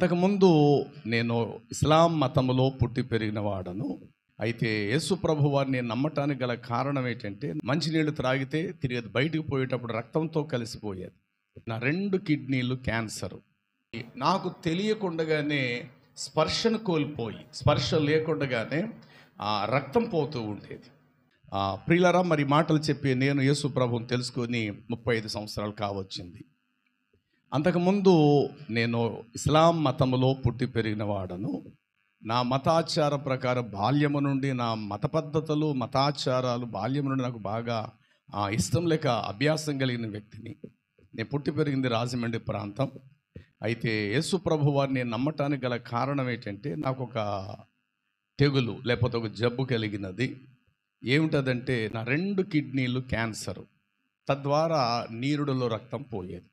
అంతకుముందు నేను ఇస్లాం మతంలో పుట్టి పెరిగిన వాడను. అయితే యేసు ప్రభు వారిని నమ్మటానికి గల కారణం ఏంటంటే, మంచినీళ్ళు త్రాగితే తిరిగి అది బయటికి పోయేటప్పుడు రక్తంతో కలిసిపోయేది. నా 2 కిడ్నీలు క్యాన్సరు. నాకు తెలియకుండగానే స్పర్శను కోల్పోయి, స్పర్శ లేకుండగానే రక్తం పోతూ ఉండేది. ప్రియులారా, మరి మాటలు చెప్పి నేను యేసు ప్రభువుని తెలుసుకొని 35 సంవత్సరాలు కావచ్చింది. అంతకుముందు నేను ఇస్లాం మతంలో పుట్టి పెరిగిన వాడను. నా మతాచార ప్రకారం బాల్యము నుండి నా మత పద్ధతులు, మతాచారాలు బాల్యం నుండి నాకు బాగా ఇష్టం లేక అభ్యాసం కలిగిన వ్యక్తిని. నేను పుట్టి పెరిగింది రాజమండ్రి ప్రాంతం. అయితే యేసు ప్రభు వారిని నమ్మటానికి గల కారణం ఏంటంటే, నాకు ఒక తెగులు లేకపోతే ఒక జబ్బు కలిగినది. ఏమిటదంటే, నా 2 కిడ్నీలు క్యాన్సరు. తద్వారా నీరుడులో రక్తం పోయేది.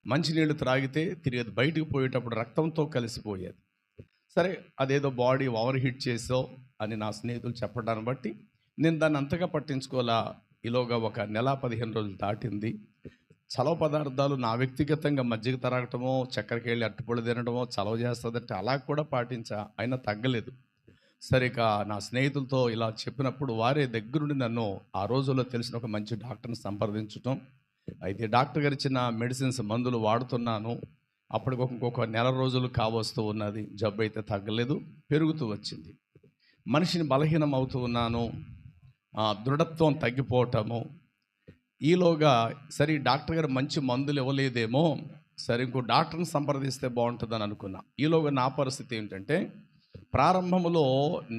మంచినీళ్ళు త్రాగితే తిరిగి అది బయటికి పోయేటప్పుడు రక్తంతో కలిసిపోయేది. సరే, అదేదో బాడీ ఓవర్ హీట్ చేసో అని నా స్నేహితులు చెప్పడాన్ని బట్టి నేను దాన్ని అంతగా పట్టించుకోవాలా. ఈలోగా ఒక నెల 15 రోజులు దాటింది. చలవ పదార్థాలు నా వ్యక్తిగతంగా మజ్జిగ తాగటమో, చక్కెరకేళ్ళి అట్టుపళ్ళు తినడమో చలవ చేస్తుందంటే అలా కూడా పాటించా, అయినా తగ్గలేదు. సరే, ఇక నా స్నేహితులతో ఇలా చెప్పినప్పుడు వారే దగ్గరుండి నన్ను ఆ రోజుల్లో తెలిసిన ఒక మంచి డాక్టర్ని సంప్రదించటం. అయితే డాక్టర్ గారు ఇచ్చిన మెడిసిన్స్, మందులు వాడుతున్నాను. అప్పటికి ఇంకొక నెల రోజులు కావస్తూ ఉన్నది. జబ్బు అయితే తగ్గలేదు, పెరుగుతూ వచ్చింది. మనిషిని బలహీనం అవుతూ ఉన్నాను, దృఢత్వం తగ్గిపోవటము. ఈలోగా సరే, డాక్టర్ గారు మంచి మందులు ఇవ్వలేదేమో, సరే ఇంకో డాక్టర్ని సంప్రదిస్తే బాగుంటుందని అనుకున్నా. ఈలోగా నా పరిస్థితి ఏంటంటే, ప్రారంభంలో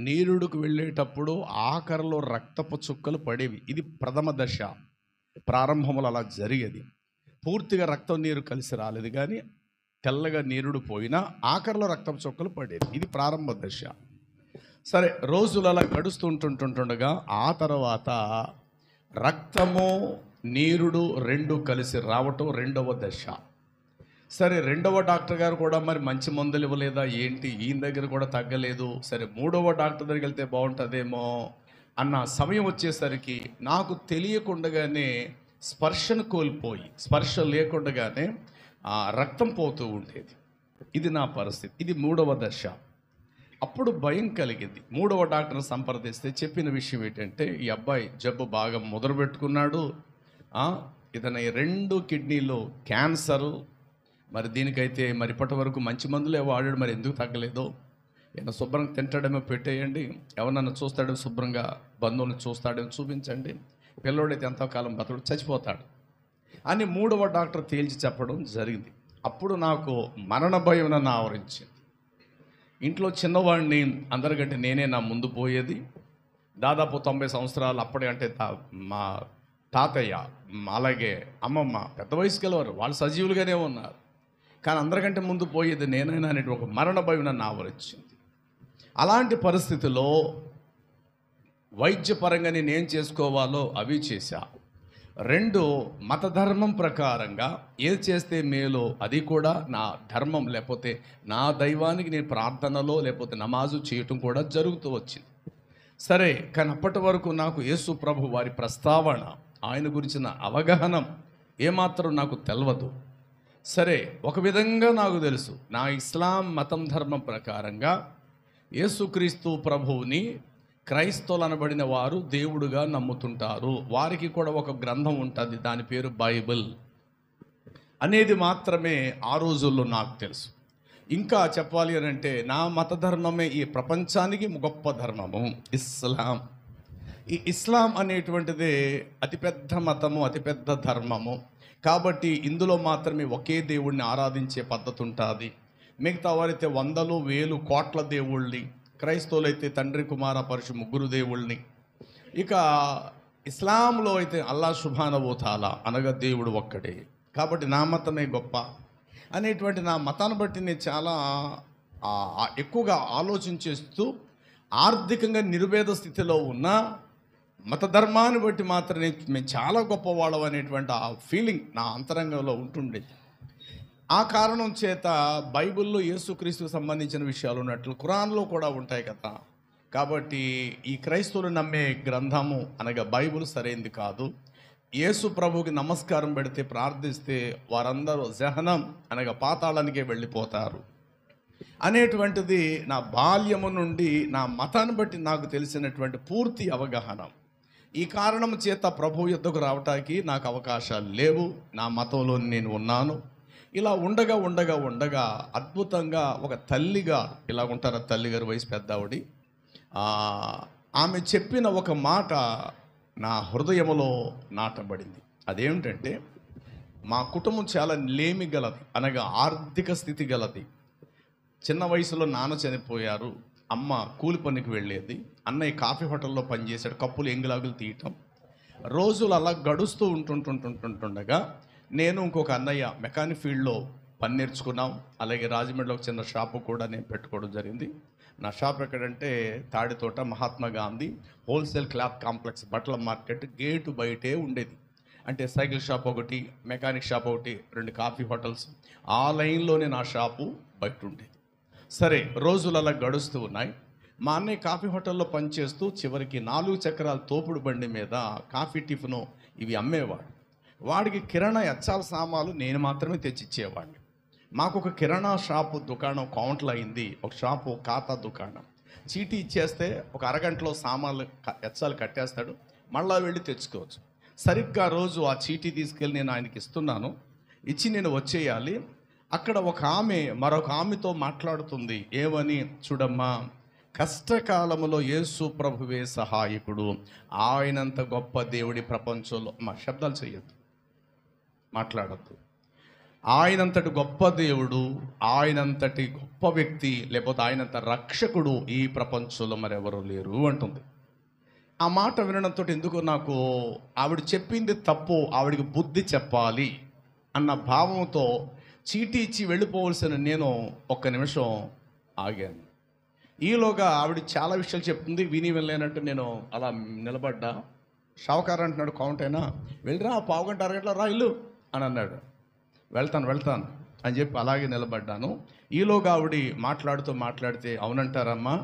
నీరుడుకు వెళ్ళేటప్పుడు ఆఖరిలో రక్తపు చుక్కలు పడేవి. ఇది ప్రథమ దశ. ప్రారంభంలో అలా జరిగేది. పూర్తిగా రక్తం నీరు కలిసి రాలేదు, కానీ తెల్లగా నీరుడు పోయినా ఆఖరిలో రక్తం చుక్కలు పడేది. ఇది ప్రారంభ దశ. సరే, రోజులు అలా గడుస్తుంటుండగా ఆ తర్వాత రక్తము నీరుడు 2 కలిసి రావటం రెండవ దశ. సరే, రెండవ డాక్టర్ గారు కూడా మరి మంచి మందులు ఇవ్వలేదా ఏంటి, ఈయన దగ్గర కూడా తగ్గలేదు. సరే, 3వ డాక్టర్ దగ్గరికి వెళ్తే బాగుంటుందేమో అన్న సమయం వచ్చేసరికి నాకు తెలియకుండగానే స్పర్శను కోల్పోయి, స్పర్శ లేకుండగానే రక్తం పోతూ ఉండేది. ఇది నా పరిస్థితి. ఇది 3వ దశ. అప్పుడు భయం కలిగింది. 3వ డాక్టర్ని సంప్రదిస్తే చెప్పిన విషయం ఏంటంటే, ఈ అబ్బాయి జబ్బు బాగా మొదలుపెట్టుకున్నాడు. ఇతని 2 కిడ్నీలు క్యాన్సరు. మరి దీనికైతే మరి ఇప్పటి వరకు మంచి మందులే వాడాడు, మరి ఎందుకు తగ్గలేదో. ఏమైనా శుభ్రంగా తింటాడేమో పెట్టేయండి, ఎవరన్నా చూస్తాడేమో, శుభ్రంగా బంధువులను చూస్తాడేమో చూపించండి, పిల్లోడైతే ఎంతకాలం బతుడు చచ్చిపోతాడు అని 3వ డాక్టర్ తేల్చి చెప్పడం జరిగింది. అప్పుడు నాకు మరణ భయం నన్ను ఆవరించింది. ఇంట్లో చిన్నవాడిని, అందరికంటే నేనే నా ముందు పోయేది. దాదాపు 90 సంవత్సరాలు అప్పుడే. అంటే మా తాతయ్య, అలాగే అమ్మమ్మ పెద్ద వయసుకి వెళ్ళేవారు, వాళ్ళు సజీవులుగానే ఉన్నారు. కానీ అందరికంటే ముందు పోయేది నేనైనా అనే ఒక మరణ భయం నన్ను ఆవరించింది. అలాంటి పరిస్థితిలో వైద్యపరంగా నేను ఏం చేసుకోవాలో అవి చేశా. 2, మత ధర్మం ప్రకారంగా ఏది చేస్తే మేలో అది కూడా నా ధర్మం, లేకపోతే నా దైవానికి నేను ప్రార్థనలో లేకపోతే నమాజు చేయటం కూడా జరుగుతూ వచ్చింది. సరే, కానీ అప్పటి వరకు నాకు యేసు ప్రభు వారి ప్రస్తావన, ఆయన గురించిన అవగాహన ఏమాత్రం నాకు తెలియదు. సరే, ఒక విధంగా నాకు తెలుసు, నా ఇస్లాం మతం ధర్మం ప్రకారంగా యేసుక్రీస్తు ప్రభువుని క్రైస్తవులు అనబడిన వారు దేవుడుగా నమ్ముతుంటారు. వారికి కూడా ఒక గ్రంథం ఉంటుంది, దాని పేరు బైబిల్ అనేది మాత్రమే ఆ రోజుల్లో నాకు తెలుసు. ఇంకా చెప్పాలి అని అంటే, నా మత ధర్మమే ఈ ప్రపంచానికి గొప్ప ధర్మము ఇస్లాం. ఈ ఇస్లాం అనేటువంటిదే అతిపెద్ద మతము, అతిపెద్ద ధర్మము. కాబట్టి ఇందులో మాత్రమే ఒకే దేవుడిని ఆరాధించే పద్ధతి ఉంటుంది. మిగతా వారైతే 100, 1000, కోట్ల దేవుళ్ళని, క్రైస్తవులైతే తండ్రి, కుమార, పరశు 3 దేవుళ్ళని. ఇక ఇస్లాంలో అయితే అల్లా సుబ్హానహు వ తఆలా అనగా దేవుడు ఒక్కడే. కాబట్టి నా మతమే గొప్ప అనేటువంటి నా మతాన్ని బట్టి నేను చాలా ఎక్కువగా ఆలోచించేస్తూ, ఆర్థికంగా నిరుపేద స్థితిలో ఉన్న మత ధర్మాన్ని బట్టి మాత్రం మేము చాలా గొప్పవాళ్ళం అనేటువంటి ఆ ఫీలింగ్ నా అంతరంగంలో ఉంటుండేది. ఆ కారణం చేత బైబిల్లో యేసుక్రీస్తుకు సంబంధించిన విషయాలు ఉన్నట్లు ఖురాన్లో కూడా ఉంటాయి కదా. కాబట్టి ఈ క్రైస్తవులు నమ్మే గ్రంథము అనగా బైబిల్ సరైనది కాదు. యేసు ప్రభువుకి నమస్కారం పెడితే, ప్రార్థిస్తే వారందరూ జహనం అనగా పాతాళానికే వెళ్ళిపోతారు. అనేటువంటిది నా బాల్యము నుండి నా మతాన్ని బట్టి నాకు తెలిసినటువంటి పూర్తి అవగాహన. ఈ కారణం చేత ప్రభు యుద్ధకు రావటానికి నాకు అవకాశాలు లేవు. నా మతంలో నేను ఉన్నాను. ఇలా ఉండగా ఉండగా ఉండగా అద్భుతంగా ఒక తల్లిగా, ఇలా ఉంటారు తల్లిగారు, వయసు పెద్దావిడి, ఆమె చెప్పిన ఒక మాట నా హృదయములో నాటబడింది. అదేమిటంటే, మా కుటుంబం చాలా లేమి గలది, అనగా ఆర్థిక స్థితి గలది. చిన్న వయసులో నాన్న చనిపోయారు, అమ్మ కూలి పనికి వెళ్ళేది, అన్నయ్య కాఫీ హోటల్లో పనిచేశాడు, కప్పులు ఎంగులాగులు తీయటం. రోజులు అలా గడుస్తూ ఉంటుండగా నేను ఇంకొక అన్నయ్య మెకానిక్ ఫీల్డ్లో పని నేర్చుకున్నాం. అలాగే రాజమండ్రిలో ఒక చిన్న షాపు కూడా నేను పెట్టుకోవడం జరిగింది. నా షాప్ ఎక్కడంటే Tadithota Mahatma Gandhi wholesale cloth complex బట్టల మార్కెట్ గేటు బయటే ఉండేది. అంటే సైకిల్ షాప్ ఒకటి, మెకానిక్ షాప్ ఒకటి, 2 కాఫీ హోటల్స్, ఆ లైన్లోనే నా షాపు బయట ఉండేది. సరే, రోజులు అలా గడుస్తూ ఉన్నాయి. మా అన్నయ్య కాఫీ హోటల్లో పనిచేస్తూ చివరికి 4 చక్రాల తోపుడు బండి మీద కాఫీ, టిఫిను ఇవి అమ్మేవాడు. వాడికి కిరాణా ఎచ్చాల సామాన్లు నేను మాత్రమే తెచ్చిచ్చేవాడిని. మాకు ఒక కిరాణా షాపు దుకాణం కౌంటర్ అయింది, ఒక షాపు ఖాతా దుకాణం. చీటీ ఇచ్చేస్తే ఒక అరగంటలో సామాన్లు ఎచ్చాలు కట్టేస్తాడు, మళ్ళా వెళ్ళి తెచ్చుకోవచ్చు. సరిగ్గా రోజు ఆ చీటీ తీసుకెళ్ళి నేను ఆయనకి ఇస్తున్నాను, ఇచ్చి నేను వచ్చేయాలి. అక్కడ ఒక ఆమె మరొక ఆమెతో మాట్లాడుతుంది. ఏమని? చూడమ్మా, కష్టకాలములో యేసు ప్రభువే సహాయకుడు, ఆయనంత గొప్ప దేవుడి ప్రపంచంలో, మా శబ్దాలు చేయొద్దు, మాట్లాడద్దు, ఆయనంతటి గొప్ప దేవుడు, ఆయనంతటి గొప్ప వ్యక్తి, లేకపోతే ఆయనంత రక్షకుడు ఈ ప్రపంచంలో మరెవరూ లేరు అంటుంది. ఆ మాట వినడంతో ఎందుకు నాకు ఆవిడ చెప్పింది తప్పు, ఆవిడికి బుద్ధి చెప్పాలి అన్న భావంతో చీటీ ఇచ్చి వెళ్ళిపోవలసిన నేను ఒక్క నిమిషం ఆగాను. ఈలోగా ఆవిడ చాలా విషయాలు చెప్తుంది, విని వెళ్ళలేనట్టు నేను అలా నిలబడ్డా. షావుకారు అంటున్నాడు, కౌంట్ అయినా వెళ్ళిరా, పావుగంట అరగంటలో రా ఇల్లు అని అన్నాడు. వెళ్తాను అని చెప్పి అలాగే నిలబడ్డాను. ఈలోగా ఆవిడ మాట్లాడితే, అవునంటారమ్మా,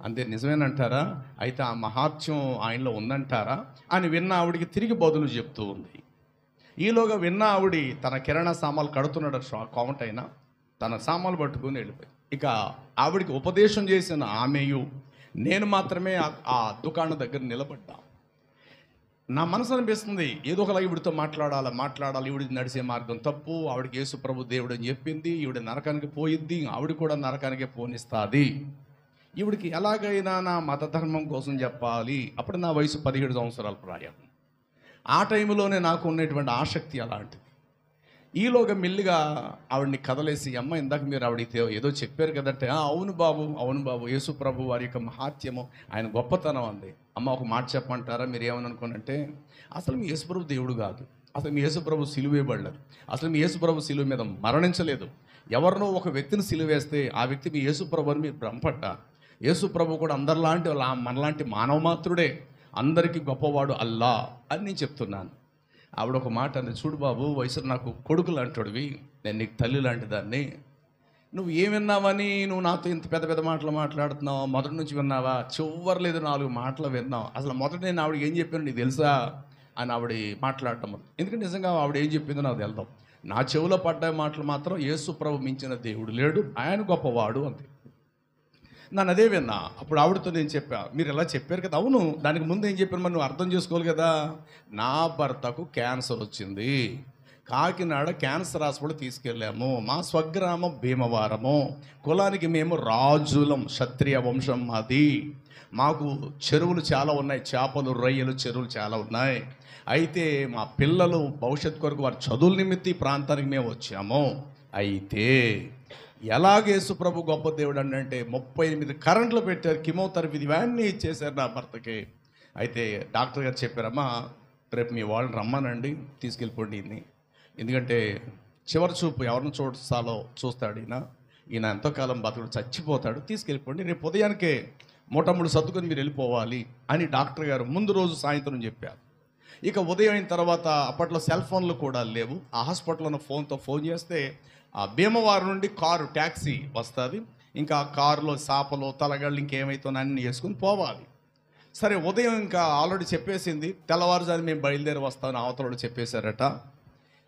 అంతే నిజమేనంటారా, అయితే ఆ మహాత్యం ఆయనలో ఉందంటారా అని విన్న ఆవిడికి తిరిగి బదులు చెప్తూ ఉంది. ఈలోగా విన్న ఆవిడ తన కిరాణా సామాన్లు కడుతున్నాడు కౌంట్ అయినా, తన సామాన్లు పట్టుకుని వెళ్ళిపోయి. ఇక ఆవిడికి ఉపదేశం చేసిన ఆమెయు నేను మాత్రమే ఆ దుకాణం దగ్గర నిలబడ్డా. నా మనసు అనిపిస్తుంది, ఏదో ఒకలా ఈవిడితో మాట్లాడాలి, ఈవిడి నడిచే మార్గం తప్పు, ఆవిడకి యేసు ప్రభు దేవుడు అని చెప్పింది, ఈవిడ నరకానికి పోయిద్ది, ఆవిడ కూడా నరకానికే పోనిస్తుంది, ఈవిడికి ఎలాగైనా నా మత ధర్మం కోసం చెప్పాలి. అప్పుడు నా వయసు 17 సంవత్సరాల ప్రాయం. ఆ టైంలోనే నాకు ఉన్నటువంటి ఆసక్తి అలాంటిది. ఈలోగా మెల్లిగా ఆవిడని కదలేసి, అమ్మ ఇందాక మీరు ఆవిడకి ఏదో చెప్పారు కదంటే, అవును బాబు, యేసు ప్రభు వారి యొక్క మహాత్యము, ఆయన గొప్పతనం అంది. అమ్మ ఒక మాట చెప్పమంటారా, మీరు ఏమని అనుకోనంటే, అసలు మీ యేసు ప్రభు దేవుడు కాదు, అసలు మీ యేసు ప్రభు సిలువేయబడలేదు, అసలు మీ యేసు ప్రభు సిలువ మీద మరణించలేదు. ఎవరినో ఒక వ్యక్తిని సిలువేస్తే ఆ వ్యక్తి మీ యేసు ప్రభు అని మీరు భ్రమపడ్డారు. యేసు ప్రభు కూడా అందరిలాంటి మనలాంటి మానవ మాత్రుడే, అందరికీ గొప్పవాడు అల్లా అని నేను చెప్తున్నాను. ఆవిడ ఒక మాట అంది, చూడు బాబు, వయసు నాకు కొడుకు లాంటివి, నేను నీకు తల్లి లాంటి దాన్ని, నువ్వు ఏం విన్నావని నువ్వు నాతో ఇంత పెద్ద పెద్ద మాటలు మాట్లాడుతున్నావు, మొదటి నుంచి విన్నావా? చివరలేదు 4 మాటలు విన్నావు. అసలు మొదట నేను ఆవిడకి ఏం చెప్పాను నీకు తెలుసా అని ఆవిడ మాట్లాడటం. ఎందుకంటే నిజంగా ఆవిడ ఏం చెప్పిందో నాకు వెళ్దాం. నా చెవిలో పడ్డ మాటలు మాత్రం, యేసు ప్రభు మించిన దేవుడు లేడు, ఆయన గొప్పవాడు అంతే. నన్ను అదే విన్నా. అప్పుడు ఆవిడతో నేను చెప్పా, మీరు ఎలా చెప్పారు కదా, అవును, దానికి ముందు ఏం చెప్పాను మరి నువ్వు అర్థం చేసుకోవాలి కదా. నా భర్తకు క్యాన్సర్ వచ్చింది, కాకినాడ క్యాన్సర్ హాస్పిటల్ తీసుకెళ్ళాము, మా స్వగ్రామం భీమవరము, కులానికి మేము రాజులం, క్షత్రియ వంశం మాది, మాకు చెరువులు చాలా ఉన్నాయి, చేపలు రొయ్యలు చెరువులు చాలా ఉన్నాయి. అయితే మా పిల్లలు భవిష్యత్తు కొరకు వారి చదువుల నిమిత్తం ఈ ప్రాంతానికి మేము వచ్చాము. అయితే ఎలాగ యేసు ప్రభు గొప్ప దేవుడు అంటే 38 కరెంట్లు పెట్టారు, కిమోథెరపీ ఇవన్నీ ఇచ్చేశారు నా భర్తకి. అయితే డాక్టర్ గారు చెప్పారమ్మా, రేపు మీ వాళ్ళని రమ్మనండి, తీసుకెళ్ళిపోండి ఈయన్ని, ఎందుకంటే చివరి చూపు ఎవరిని చూస్తాడు ఈయన ఎంతో కాలం బతుకుడు, చచ్చిపోతాడు, తీసుకెళ్ళిపోండి, రేపు ఉదయానికే మూటముడు సర్దుకొని మీరు వెళ్ళిపోవాలి అని డాక్టర్ గారు ముందు రోజు సాయంత్రం చెప్పారు. ఇక ఉదయం అయిన తర్వాత, అప్పట్లో సెల్ ఫోన్లు కూడా లేవు, ఆ హాస్పిటల్లో ఫోన్ చేస్తే ఆ భీమవరం నుండి కారు ట్యాక్సీ వస్తుంది, ఇంకా ఆ కారులో సాపలు తలగళ్ళు ఇంకేమైతుందో అన్నీ వేసుకుని పోవాలి. సరే, ఉదయం ఇంకా ఆల్రెడీ చెప్పేసింది, తెల్లవారుజాము మేము బయలుదేరి వస్తామని అవతల చెప్పేశారట.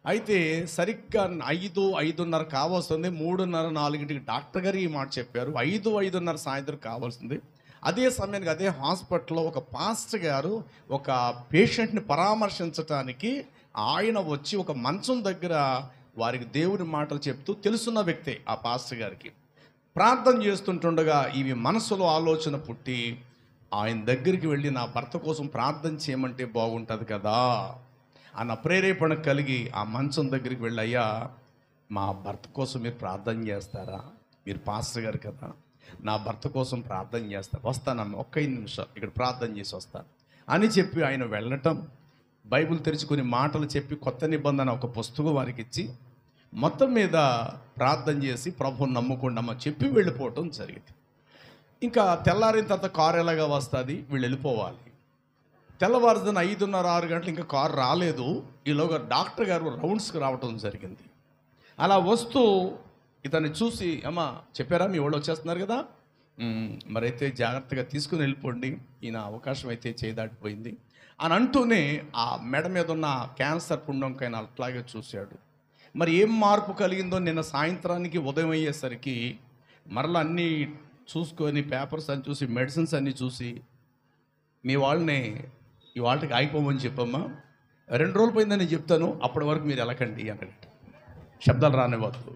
అయితే సరిగ్గా 5:30 కావాల్సింది, 3:30, 4కి డాక్టర్ గారు ఈ మాట చెప్పారు. 5:30 సాయంత్రం కావాల్సింది. అదే సమయానికి అదే హాస్పిటల్లో ఒక పాస్టర్ గారు ఒక పేషెంట్ని పరామర్శించటానికి ఆయన వచ్చి ఒక మంచం దగ్గర వారికి దేవుని మాటలు చెప్తూ తెలుసున్న వ్యక్తే ఆ పాస్టర్ గారికి. ప్రార్థన చేస్తుంటుండగా ఇవి మనసులో ఆలోచన పుట్టి ఆయన దగ్గరికి వెళ్ళి నా భర్త కోసం ప్రార్థన చేయమంటే బాగుంటుంది కదా అన్న ప్రేరేపణ కలిగి ఆ మంచం దగ్గరికి వెళ్ళి, అయ్యా మా భర్త కోసం మీరు ప్రార్థన చేస్తారా, మీరు పాస్టర్ గారు కదా, నా భర్త కోసం ప్రార్థన చేస్తారు, వస్తానమ్మా ఒక్క 5 నిమిషాలు ఇక్కడ ప్రార్థన చేసి వస్తాను అని చెప్పి ఆయన వెళ్ళటం, బైబిల్ తెరుచుకుని మాటలు చెప్పి కొత్త నిబంధన ఒక పుస్తకం వారికి ఇచ్చి మొత్తం మీద ప్రార్థన చేసి ప్రభువుని నమ్ముకుంటామని చెప్పి వెళ్ళిపోవటం జరిగింది. ఇంకా తెల్లారిన తర్వాత కారు ఎలాగా వస్తుంది, వీళ్ళు వెళ్ళిపోవాలి. తెల్లవారుజామున 5:30, 6 గంటలు ఇంకా కారు రాలేదు. ఈలోగా డాక్టర్ గారు రౌండ్స్కి రావటం జరిగింది. అలా వస్తూ ఇతన్ని చూసి, అమ్మా చెప్పారా మీ వాళ్ళు వచ్చేస్తున్నారు కదా, మరైతే జాగ్రత్తగా తీసుకుని వెళ్ళిపోండి, ఈయన అవకాశం అయితే చేయదాటిపోయింది అని అంటూనే ఆ మెడ మీద ఉన్న క్యాన్సర్ పుండంకైనా అట్లాగే చూశాడు. మరి ఏం మార్పు కలిగిందో నిన్న సాయంత్రానికి ఉదయం అయ్యేసరికి మరలా అన్నీ చూసుకొని పేపర్స్ అన్ని చూసి మెడిసిన్స్ అన్నీ చూసి, మీ వాళ్ళని ఈ వాళ్ళకి ఆగిపోమని చెప్పమ్మా, 2 రోజులు పోయిందని నేను చెప్తాను, అప్పటి వరకు మీరు వెళ్ళకండి అన్నట్టు. శబ్దాలు రానివ్వద్దు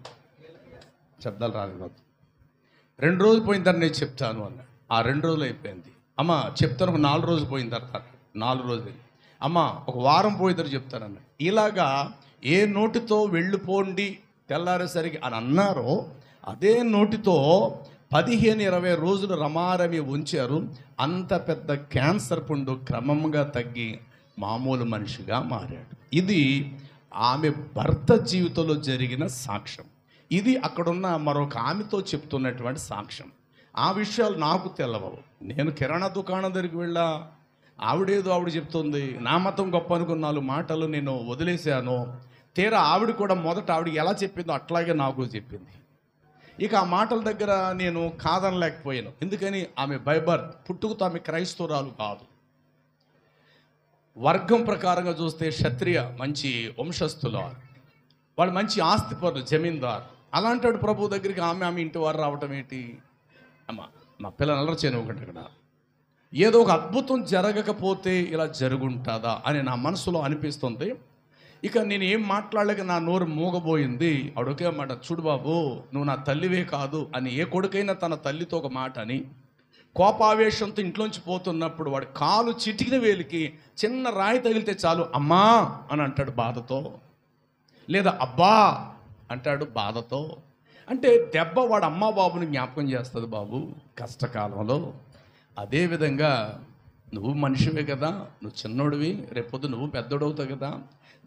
2 రోజులు పోయిన తర్వాత నేను చెప్తాను అన్న. ఆ 2 రోజులు అయిపోయింది. అమ్మ చెప్తాను, ఒక 4 రోజులు పోయిన తర్వాత 4 రోజులు, అమ్మ ఒక వారం పోయిన తర్వాత చెప్తానన్న. ఇలాగా ఏ నోటితో వెళ్ళిపోండి తెల్లారేసరికి అని అన్నారో అదే నోటితో 15-20 రోజులు రమారమి ఉంచారు. అంత పెద్ద క్యాన్సర్ పుండు క్రమంగా తగ్గి మామూలు మనిషిగా మారాడు. ఇది ఆమె భర్త జీవితంలో జరిగిన సాక్ష్యం. ఇది అక్కడున్న మరొక ఆమెతో చెప్తున్నటువంటి సాక్ష్యం. ఆ విషయాలు నాకు తెలవవు. నేను కిరాణా దుకాణం దగ్గరికి వెళ్ళా, ఆవిడేదో ఆవిడ చెప్తుంది, నా మతం గొప్ప అనుకున్న 4 మాటలు నేను వదిలేశాను. తీరా ఆవిడ కూడా మొదట ఆవిడ ఎలా చెప్పిందో అట్లాగే నాకు చెప్పింది. ఇక ఆ మాటల దగ్గర నేను కాదనలేకపోయాను. ఎందుకని ఆమె బైబర్త్ పుట్టుకతో ఆమె క్రైస్తవురాలు కాదు. వర్గం ప్రకారంగా చూస్తే క్షత్రియ మంచి వంశస్థులు, వాళ్ళు మంచి ఆస్తిపరులు, జమీందారు. అలాంటి ప్రభు దగ్గరికి ఆమె ఇంటి వారు రావటం ఏంటి? అమ్మ మా పిల్లలు అల్లరి చేయను ఒకటి, ఇక్కడ ఏదో ఒక అద్భుతం జరగకపోతే ఇలా జరుగుంటుందా అని నా మనసులో అనిపిస్తుంది. ఇక నేను ఏం మాట్లాడలేక నా నోరు మూగబోయింది. ఆవిడొకే మాట, చూడు బాబు నువ్వు నా తల్లివే కాదు అని ఏ కొడుకైనా తన తల్లితో ఒక మాట అని కోపావేశంతో ఇంట్లోంచి పోతున్నప్పుడు వాడి కాలు చిటికిన వేలికి చిన్న రాయి తగిలితే చాలు అమ్మా అని అంటాడు బాధతో, లేదా అబ్బా అంటాడు బాధతో. అంటే దెబ్బ వాడు అమ్మా బాబుని జ్ఞాపకం చేస్తుంది బాబు కష్టకాలంలో. అదేవిధంగా నువ్వు మనిషివే కదా, నువ్వు చిన్నోడివి, రేపొద్దు నువ్వు పెద్దోడవుతావు కదా.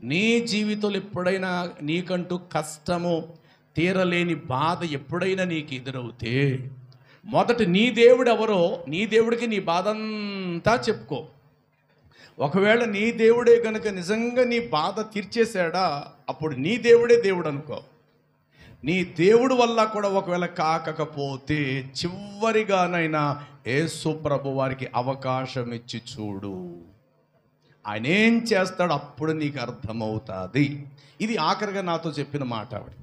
నీ జీవితంలో ఎప్పుడైనా నీకంటూ కష్టము తీరలేని బాధ ఎప్పుడైనా నీకు ఎదురవుతే మొదట నీ దేవుడు ఎవరో నీ దేవుడికి నీ బాధ అంతా చెప్పుకో. ఒకవేళ నీ దేవుడే కనుక నిజంగా నీ బాధ తీర్చేశాడా, అప్పుడు నీ దేవుడే దేవుడు అనుకో. నీ దేవుడు వల్ల కూడా ఒకవేళ కాకపోతే చివరిగానైనా యేసు ప్రభు వారికి అవకాశం ఇచ్చి చూడు, ఆయన ఏం చేస్తాడు అప్పుడు నీకు అర్థమవుతుంది. ఇది ఆఖరిగా నాతో చెప్పిన మాట ఆవిడ.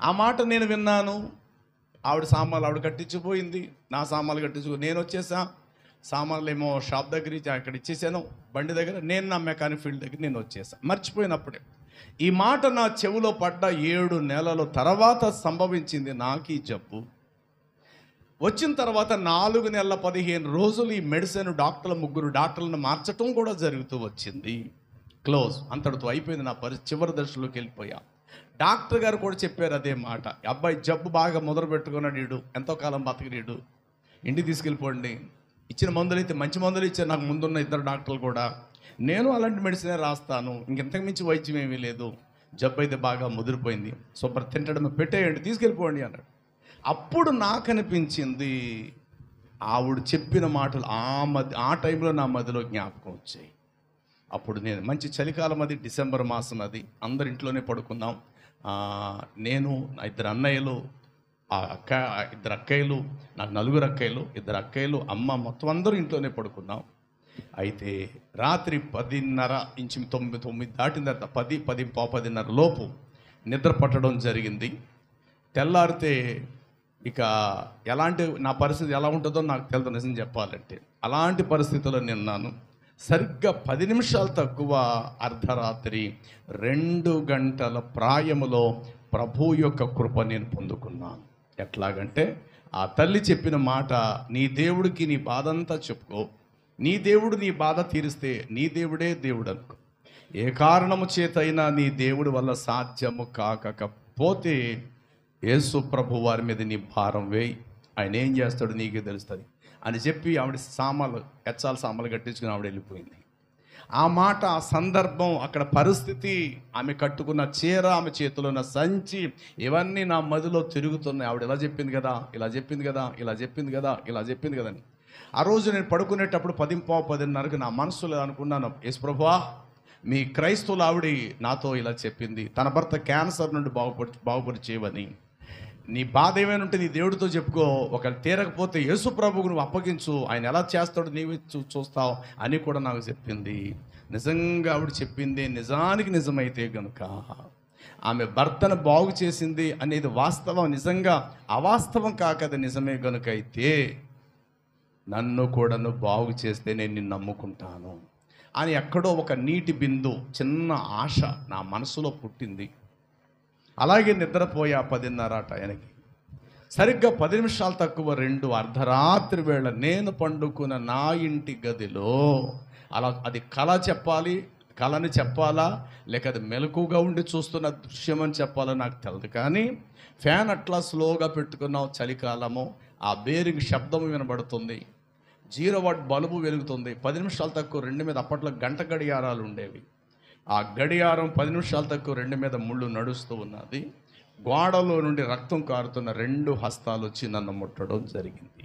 ఆ మాట నేను విన్నాను. ఆవిడ సామాన్లు ఆవిడ కట్టించిపోయింది, నా సామాన్లు కట్టించుకో, నేను వచ్చేసా. సామాన్లు ఏమో షాప్ దగ్గర అక్కడ ఇచ్చేసాను, బండి దగ్గర. నేను నా మెకానిక్ ఫీల్డ్ దగ్గర నేను వచ్చేసాను, మర్చిపోయినప్పుడే. ఈ మాట నా చెవిలో పడ్డ 7 నెలల తర్వాత సంభవించింది నాకు ఈ జబ్బు. వచ్చిన తర్వాత 4 నెలల 15 రోజులు ఈ మెడిసిన్ డాక్టర్లు 3 డాక్టర్లను మార్చటం కూడా జరుగుతూ వచ్చింది. క్లోజ్, అంతటితో అయిపోయింది. నా చివరి దశలోకి వెళ్ళిపోయా. డాక్టర్ గారు కూడా చెప్పారు అదే మాట, అబ్బాయి జబ్బు బాగా మొదలు పెట్టుకున్నాడు, వీడు ఎంతో కాలం బతికినీడు, ఇంటికి తీసుకెళ్ళిపోండి. ఇచ్చిన మందులు అయితే మంచి మందులు ఇచ్చారు నాకు ముందున్న 2 డాక్టర్లు కూడా. నేను అలాంటి మెడిసినే రాస్తాను, ఇంకెంతకు మించి వైద్యం ఏమీ లేదు, జబ్బు అయితే బాగా ముదిరిపోయింది, సూపర్ తింటడం పెట్టేయండి, తీసుకెళ్ళిపోండి అన్నాడు. అప్పుడు నాకు అనిపించింది ఆవిడ చెప్పిన మాటలు ఆ టైంలో నా మధ్యలో జ్ఞాపకం వచ్చాయి. అప్పుడు నేను మంచి చలికాలం, అది డిసెంబర్ మాసం, అది అందరి ఇంట్లోనే పడుకున్నాం. నేను, నా 2 అన్నయ్యలు, ఆ 2 అక్కయ్యలు, నాకు 4 అక్కయ్యలు, 2 అక్కయ్యలు, అమ్మ, మొత్తం అందరూ ఇంట్లోనే పడుకున్నాం. అయితే రాత్రి 10:30 ఇంచు 9 దాటిన తర్వాత 10 లోపు నిద్ర పట్టడం జరిగింది. తెల్లారితే ఇక నా పరిస్థితి ఎలా ఉంటుందో నాకు తెలియదు నిజం చెప్పాలంటే. అలాంటి పరిస్థితుల్లో నిన్నాను. సరిగ్గా 10 నిమిషాలు తక్కువ అర్ధరాత్రి 2 గంటల ప్రాయములో ప్రభు యొక్క కృప నేను పొందుకున్నాను. ఎట్లాగంటే ఆ తల్లి చెప్పిన మాట, నీ దేవుడికి నీ బాధ అంతా చెప్పుకో, నీ దేవుడు నీ బాధ తీరిస్తే నీ దేవుడే దేవుడు అనుకో, ఏ కారణము చేతైనా నీ దేవుడి వల్ల సాధ్యము కాకపోతే యేసు ప్రభు వారి మీద నీ భారం వేయి, ఆయన ఏం చేస్తాడు నీకే తెలుస్తుంది అని చెప్పి ఆవిడ సామాన్లు కట్టించుకుని ఆవిడ వెళ్ళిపోయింది. ఆ మాట, ఆ సందర్భం, అక్కడ పరిస్థితి, ఆమె కట్టుకున్న చీర, ఆమె చేతిలో ఉన్న సంచి, ఇవన్నీ నా మదిలో తిరుగుతున్నాయి. ఆవిడ ఇలా చెప్పింది కదా, ఇలా చెప్పింది కదా, ఇలా చెప్పింది కదా, ఇలా చెప్పింది కదా అని. ఆ రోజు నేను పడుకునేటప్పుడు 10:10:30కి నా మనసులో అనుకున్నాను, యేసు ప్రభువా, మీ క్రైస్తవులు ఆవిడ నాతో ఇలా చెప్పింది, తన భర్త క్యాన్సర్ నుండి బాగుపరిచేవని. నీ బాధ ఏమైనా ఉంటే నీ దేవుడితో చెప్పుకో, ఒకవేళ తీరకపోతే యేసు ప్రభువుకు నువ్వు అప్పగించు, ఆయన ఎలా చేస్తాడో నీవే చూస్తావు అని కూడా నాకు చెప్పింది. నిజంగా ఆవిడ చెప్పింది నిజానికి నిజమైతే గనుక, ఆమె భర్తను బాగు చేసింది అనేది వాస్తవం, నిజంగా అవాస్తవం కాకది నిజమే గనుక అయితే నన్ను కూడా నువ్వు బాగు చేస్తే నేను నిన్ను నమ్ముకుంటాను అని ఎక్కడో ఒక నీటి బిందు, చిన్న ఆశ నా మనసులో పుట్టింది. అలాగే నిద్రపోయా 10:30 టైంకి. సరిగ్గా 10 నిమిషాలు తక్కువ 2 అర్ధరాత్రి వేళ నేను పండుకున్న నా ఇంటి గదిలో, అలా అది కళని చెప్పాలా లేక అది మెలకుగా ఉండి చూస్తున్న దృశ్యం అని చెప్పాలో నాకు తెలియదు. కానీ ఫ్యాన్ అట్లా స్లోగా పెట్టుకున్నాం, చలికాలము, ఆ బేరింగ్ శబ్దం వినబడుతుంది, 0 వాట్ బల్బు వెలుగుతుంది. 10 నిమిషాలు తక్కువ 2 మీద అప్పట్లో గంట గడియారాలు ఉండేవి. ఆ గడియారం 10 నిమిషాలు తక్కువ 2 మీద ముళ్ళు నడుస్తూ ఉన్నది. గోడలో నుండి రక్తం కారుతున్న 2 హస్తాలు వచ్చి నన్ను ముట్టడం జరిగింది.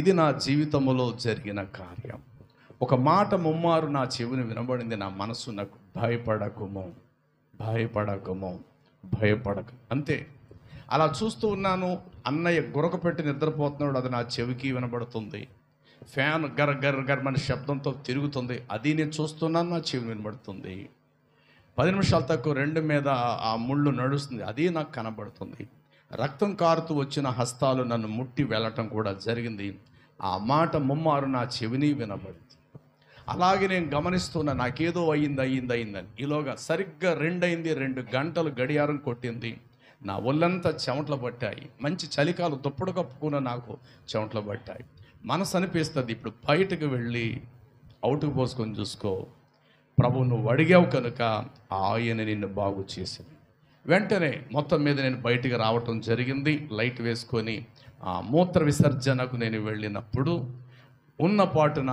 ఇది నా జీవితంలో జరిగిన కార్యం. ఒక మాట ముమ్మారు నా చెవిని వినబడింది, నా మనసు నాకు భయపడకు అంతే. అలా చూస్తూ ఉన్నాను. అన్నయ్య గురక పెట్టి నిద్రపోతున్నాడు, అది నా చెవికి వినబడుతుంది. ఫ్యాన్ గర్మని శబ్దంతో తిరుగుతుంది, అది నేను చూస్తున్నాను, నా చెవి వినబడుతుంది. 10 నిమిషాలు తక్కువ 2 మీద ఆ ముళ్ళు నడుస్తుంది, అది నాకు కనబడుతుంది. రక్తం కారుతూ వచ్చిన హస్తాలు నన్ను ముట్టి వెళ్ళటం కూడా జరిగింది. ఆ మాట ముమ్మారు నా చెవిని వినబడింది. అలాగే నేను గమనిస్తున్నా, నాకేదో అయ్యిందని. ఈలోగా సరిగ్గా 2 అయింది, 2 గంటలు గడియారం కొట్టింది. నా ఒళ్ళంతా చెమటలు పట్టాయి. మంచి చలికాలు దుప్పటి కప్పుకున్న నాకు చెమటలు పట్టాయి. మనసు అనిపిస్తుంది, ఇప్పుడు బయటకు వెళ్ళి అవుటుకు పోసుకొని చూసుకో, ప్రభు నువ్వు అడిగావు కనుక ఆయన నిన్ను బాగు చేసింది. వెంటనే మొత్తం మీద నేను బయటికి రావటం జరిగింది. లైట్ వేసుకొని ఆ మూత్ర విసర్జనకు నేను వెళ్ళినప్పుడు ఉన్న పాటున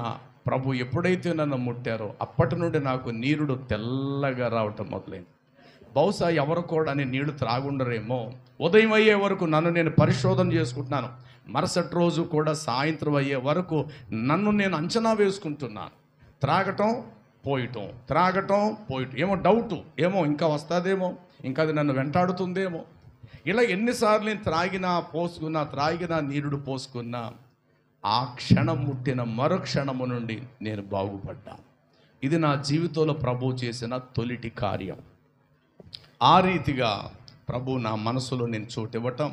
ప్రభు ఎప్పుడైతే నన్ను ముట్టారో అప్పటి నుండి నాకు నీరుడు తెల్లగా రావటం మొదలైంది. బహుశా ఎవరు కూడా నీళ్లు త్రాగుండరేమో. ఉదయం అయ్యే వరకు నన్ను నేను పరిశోధన చేసుకుంటున్నాను. మరుసటి రోజు కూడా సాయంత్రం అయ్యే వరకు నన్ను నేను అంచనా వేసుకుంటున్నాను. త్రాగటం పోయటం, ఏమో డౌటు, ఏమో ఇంకా వస్తుందేమో, ఇంకా అది నన్ను వెంటాడుతుందేమో. ఇలా ఎన్నిసార్లు నేను త్రాగినా నీరుడు పోసుకున్నా ఆ క్షణం ముట్టిన మరుక్షణము నుండి నేను బాగుపడ్డాను. ఇది నా జీవితంలో ప్రభు చేసిన తొలిటి కార్యం. ఆ రీతిగా ప్రభు నా మనసులో నేను చోటివ్వటం,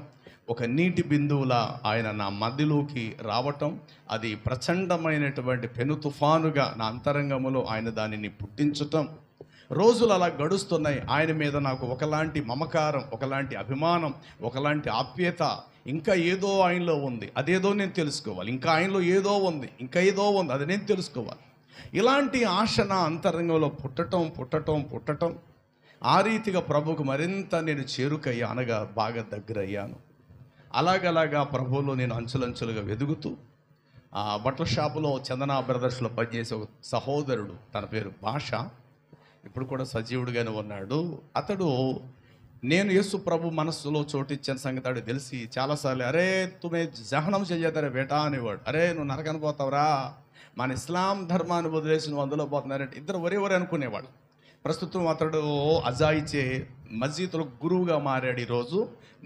ఒక నీటి బిందువులా ఆయన నా మధ్యలోకి రావటం, అది ప్రచండమైనటువంటి పెను తుఫానుగా నా అంతరంగములో ఆయన దానిని పుట్టించటం. రోజులు అలా గడుస్తున్నాయి. ఆయన మీద నాకు ఒకలాంటి మమకారం, ఒకలాంటి అభిమానం, ఒకలాంటి ఆప్యత. ఇంకా ఏదో ఆయనలో ఉంది, అదేదో నేను తెలుసుకోవాలి. ఇంకా ఆయనలో ఏదో ఉంది, ఇంకా ఏదో ఉంది, అది నేను తెలుసుకోవాలి. ఇలాంటి ఆశ నా అంతరంగంలో పుట్టటం ఆ రీతిగా ప్రభువుకు మరింత నేను చేరుకయ్యా, అనగా బాగా దగ్గరయ్యాను. అలాగలాగా ప్రభువులో నేను అంచులంచులుగా వెదుగుతూ ఆ బట్టల షాపులో చందన బ్రదర్స్లో పనిచేసే ఒక సహోదరుడు, తన పేరు భాష, ఇప్పుడు కూడా సజీవుడిగానే ఉన్నాడు. అతడు నేను యేసు ప్రభు మనస్సులో చోటిచ్చిన సంగతి తెలిసి చాలాసార్లు, అరే తుమే జహనం చెయ్యతారే బేటా అనేవాడు. అరే నువ్వు నరకని పోతావురా, మన ఇస్లాం ధర్మాన్ని వదిలేసి నువ్వు అందులో పోతున్నారంటే ఇద్దరు ఒరే అనుకునేవాడు. ప్రస్తుతం అతడు అజాయిచే మస్జిద్లో గురువుగా మారాడు. ఈరోజు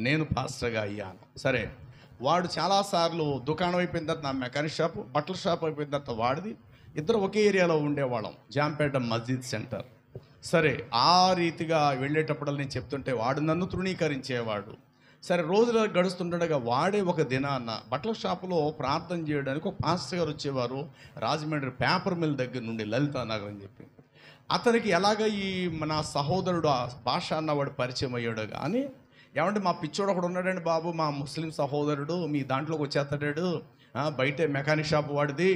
నేను పాస్టర్గా అయ్యాను. సరే, వాడు చాలాసార్లు దుకాణం అయిపోయిన తర్వాత నా మెకానిక్ షాపు, బట్టల షాప్ అయిపోయిన తర్వాత వాడిది, ఇద్దరు ఒకే ఏరియాలో ఉండేవాళ్ళం, జాంపేట మస్జిద్ సెంటర్. సరే, ఆ రీతిగా వెళ్ళేటప్పుడు నేను చెప్తుంటే వాడు నన్ను తృణీకరించేవాడు. సరే, రోజులు గడుస్తుండగా వాడే ఒక దినాన్న బట్టల షాపులో ప్రార్థన చేయడానికి ఒక పాస్టర్ గారు వచ్చేవారు, రాజమండ్రి పేపర్ మిల్ దగ్గర నుండి, లలితా నగర్ అని చెప్పి. అతనికి ఎలాగ ఈ మన సహోదరుడు ఆ భాష అన్నవాడు పరిచయం అయ్యాడు. కానీ ఏమంటే మా పిచ్చోడు ఒకడు ఉన్నాడండి బాబు, మా ముస్లిం సహోదరుడు మీ దాంట్లోకి వచ్చేస్తాడాడు, బయటే మెకానిక్ షాప్ వాడిది,